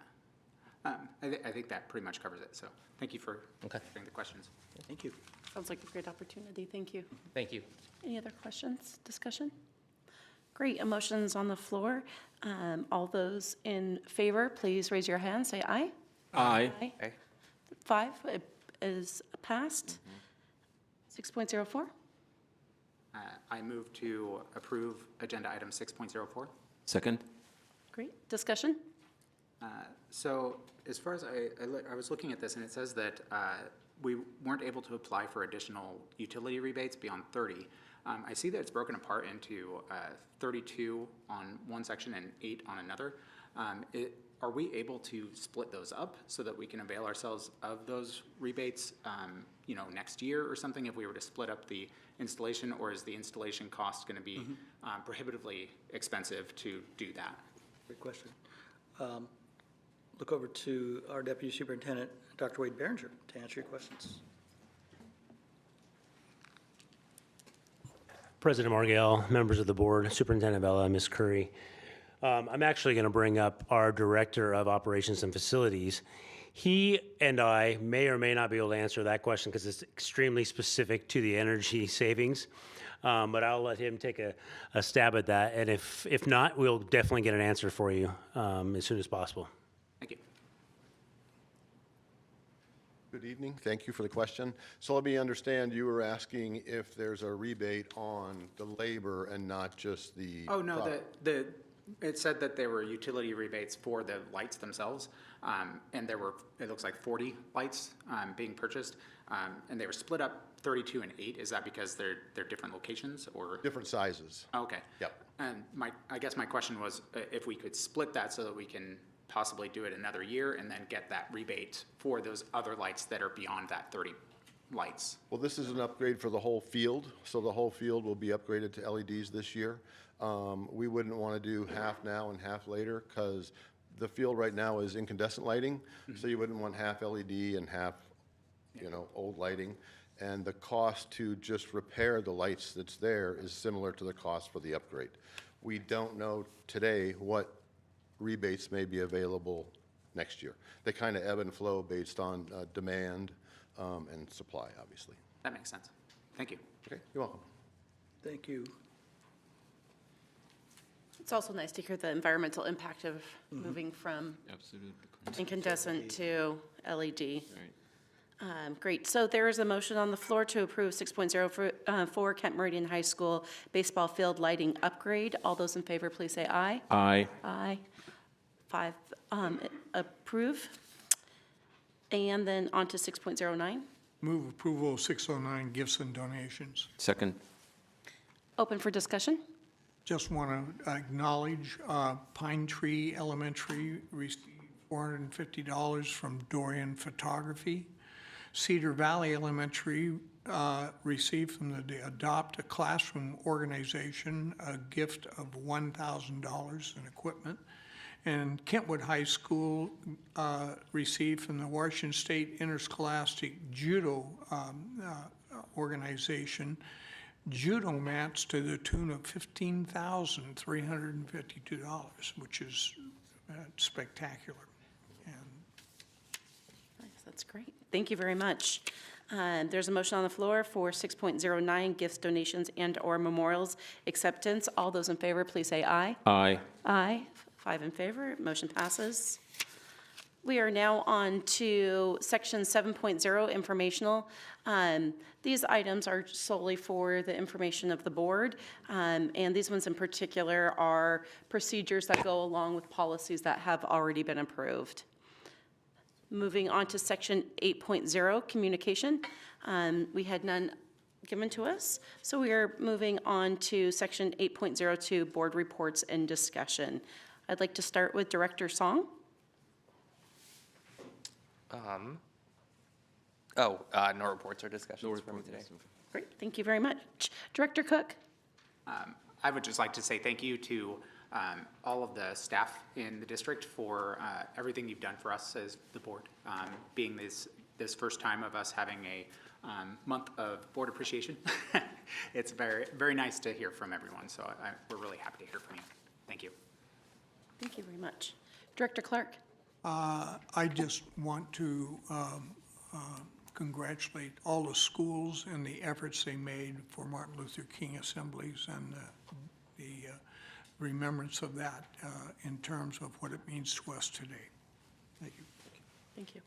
I think that pretty much covers it. So thank you for answering the questions. Thank you. Sounds like a great opportunity. Thank you. Thank you. Any other questions, discussion? Great. A motion's on the floor. All those in favor, please raise your hand. Say aye. Aye. Aye. 5 is passed. 6.04. I move to approve agenda item 6.04. Second? Great. Discussion? So as far as I was looking at this, and it says that we weren't able to apply for additional utility rebates beyond 30. I see that it's broken apart into 32 on one section and 8 on another. Are we able to split those up so that we can avail ourselves of those rebates, next year or something, if we were to split up the installation, or is the installation cost going to be prohibitively expensive to do that? Great question. Look over to our Deputy Superintendent, Dr. Wade Behringer, to answer your questions. President Margell, members of the board, Superintendent Vela, Ms. Curry. I'm actually going to bring up our Director of Operations and Facilities. He and I may or may not be able to answer that question because it's extremely specific to the energy savings. But I'll let him take a stab at that. And if not, we'll definitely get an answer for you as soon as possible. Thank you. Good evening. Thank you for the question. So let me understand, you were asking if there's a rebate on the labor and not just the... Oh, no, it said that there were utility rebates for the lights themselves, and there were, it looks like 40 lights being purchased, and they were split up 32 and 8. Is that because they're different locations or? Different sizes. Oh, okay. Yep. And I guess my question was if we could split that so that we can possibly do it another year and then get that rebate for those other lights that are beyond that 30 lights. Well, this is an upgrade for the whole field, so the whole field will be upgraded to LEDs this year. We wouldn't want to do half now and half later because the field right now is incandescent lighting, so you wouldn't want half LED and half, old lighting. And the cost to just repair the lights that's there is similar to the cost for the upgrade. We don't know today what rebates may be available next year. They kind of ebb and flow based on demand and supply, obviously. That makes sense. Thank you. Okay, you're welcome. Thank you. It's also nice to hear the environmental impact of moving from incandescent to LED. Great. So there is a motion on the floor to approve 6.04 Kent Meridian High School baseball field lighting upgrade. All those in favor, please say aye. Aye. Aye. 5 approve. And then on to 6.09. Move approval of 609 gifts and donations. Second? Open for discussion. Just want to acknowledge Pine Tree Elementary received $450 from Dorian Photography. Cedar Valley Elementary received from the Adopt a Classroom organization a gift of $1,000 in equipment. And Kentwood High School received from the Washington State Interscholastic Judo organization judo mats to the tune of $15,352, which is spectacular. Nice, that's great. Thank you very much. There's a motion on the floor for 6.09 gifts, donations, and/or memorials acceptance. All those in favor, please say aye. Aye. Aye. 5 in favor. Motion passes. We are now on to section 7.0, informational. These items are solely for the information of the board, and these ones in particular are procedures that go along with policies that have already been approved. Moving on to section 8.0, communication. We had none given to us, so we are moving on to section 8.02, board reports and discussion. I'd like to start with Director Song. No reports or discussions for me today. Great, thank you very much. Director Cook? I would just like to say thank you to all of the staff in the district for everything you've done for us as the board. Being this first time of us having a month of board appreciation, it's very, very nice to hear from everyone. So we're really happy to hear from you. Thank you. Thank you very much. Director Clark? I just want to congratulate all the schools and the efforts they made for Martin Luther King assemblies and the remembrance of that in terms of what it means to us today. Thank you. Thank you.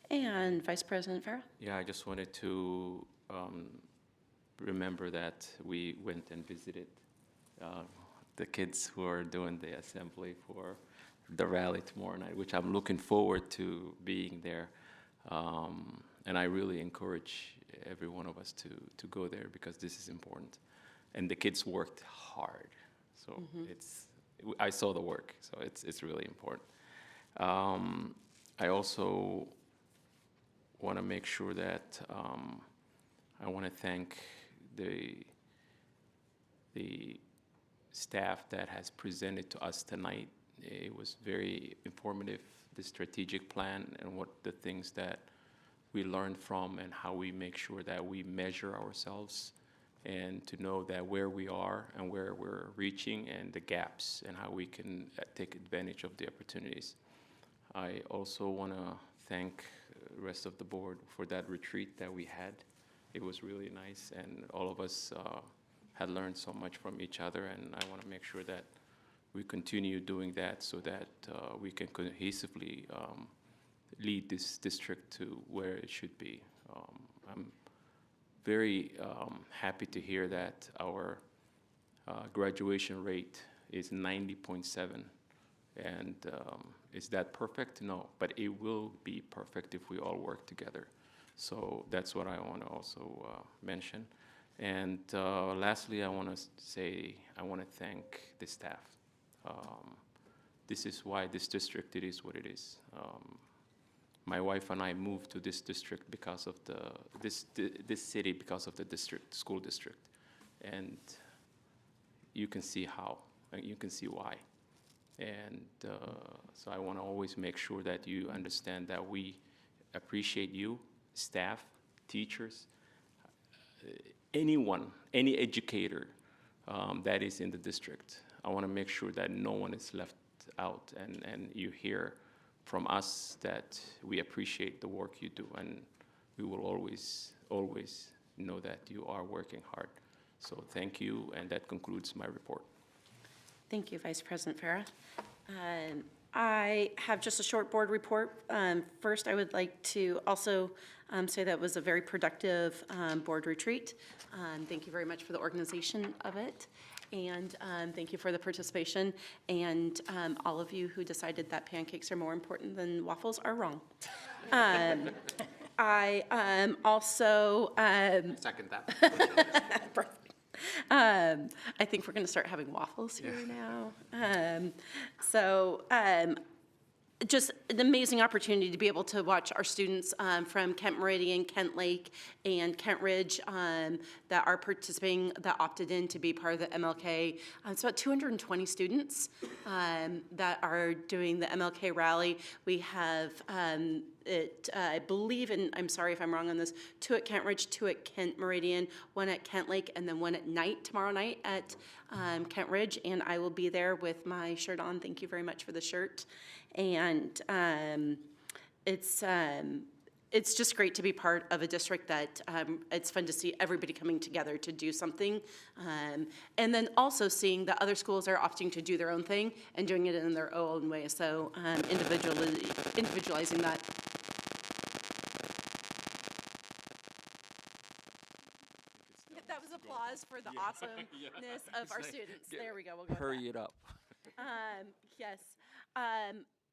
And Vice President Farah? Yeah, I just wanted to remember that we went and visited the kids who are doing the assembly for the rally tomorrow night, which I'm looking forward to being there. And I really encourage every one of us to go there because this is important. And the kids worked hard, so I saw the work, so it's really important. I also want to make sure that I want to thank the staff that has presented to us tonight. It was very informative, the strategic plan and what the things that we learned from and how we make sure that we measure ourselves and to know that where we are and where we're reaching and the gaps and how we can take advantage of the opportunities. I also want to thank the rest of the board for that retreat that we had. It was really nice, and all of us had learned so much from each other, and I want to make sure that we continue doing that so that we can cohesively lead this district to where it should be. I'm very happy to hear that our graduation rate is 90.7, and is that perfect? No, but it will be perfect if we all work together. So that's what I want to also mention. And lastly, I want to say I want to thank the staff. This is why this district, it is what it is. My wife and I moved to this district because of this city because of the school district, and you can see how, and you can see why. And so I want to always make sure that you understand that we appreciate you, staff, teachers, anyone, any educator that is in the district. I want to make sure that no one is left out, and you hear from us that we appreciate the work you do, and we will always know that you are working hard. So thank you, and that concludes my report. Thank you, Vice President Farah. I have just a short board report. First, I would like to also say that it was a very productive board retreat. Thank you very much for the organization of it. And thank you for the participation. And all of you who decided that pancakes are more important than waffles are wrong. I also... Second that. I think we're going to start having waffles here now. Just an amazing opportunity to be able to watch our students from Kent Meridian, Kent Lake, and Kent Ridge that are participating, that opted in to be part of the MLK. It's about 220 students that are doing the MLK rally. We have, I believe, and I'm sorry if I'm wrong on this, 2 at Kent Ridge, 2 at Kent Meridian, 1 at Kent Lake, and then 1 at night, tomorrow night at Kent Ridge. And I will be there with my shirt on. Thank you very much for the shirt. And it's just great to be part of a district that it's fun to see everybody coming together to do something. And then also seeing that other schools are opting to do their own thing and doing it in their own way. So individualizing that. That was applause for the awesomeness of our students. There we go. We'll go Hurry it up. Yes.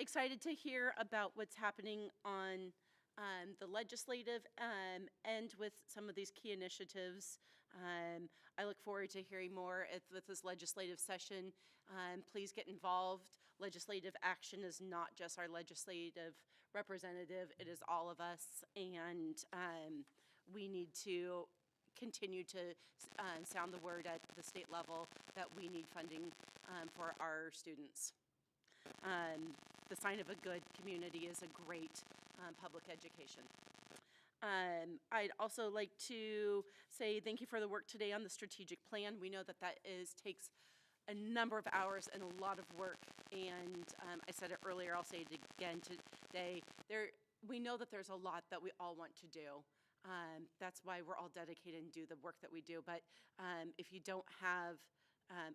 Excited to hear about what's happening on the legislative end with some of these key initiatives. I look forward to hearing more with this legislative session. Please get involved. Legislative action is not just our legislative representative, it is all of us, and we need to continue to sound the word at the state level that we need funding for our students. The sign of a good community is a great public education. I'd also like to say thank you for the work today on the strategic plan. We know that takes a number of hours and a lot of work, and I said it earlier, I'll say it again today. We know that there's a lot that we all want to do. That's why we're all dedicated and do the work that we do, but if you don't have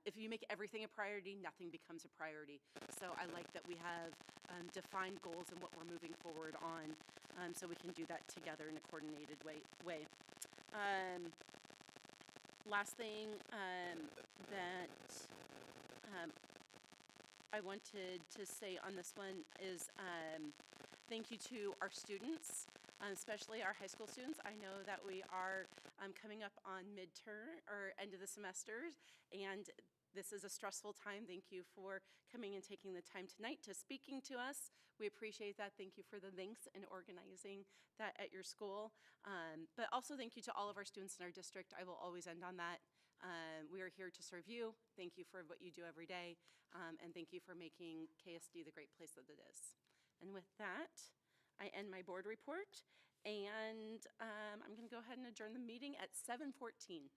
if you make everything a priority, nothing becomes a priority. So I like that we have defined goals and what we're moving forward on, so we can do that together in a coordinated way. Last thing that I wanted to say on this one is thank you to our students, especially our high school students. I know that we are coming up on midterm or end of the semesters, and this is a stressful time. Thank you for coming and taking the time tonight to speaking to us. We appreciate that. Thank you for the links and organizing that at your school. But also thank you to all of our students in our district. I will always end on that. We are here to serve you. Thank you for what you do every day. And thank you for making KSD the great place that it is. And with that, I end my board report. And I'm going to go ahead and adjourn the meeting at 7:14.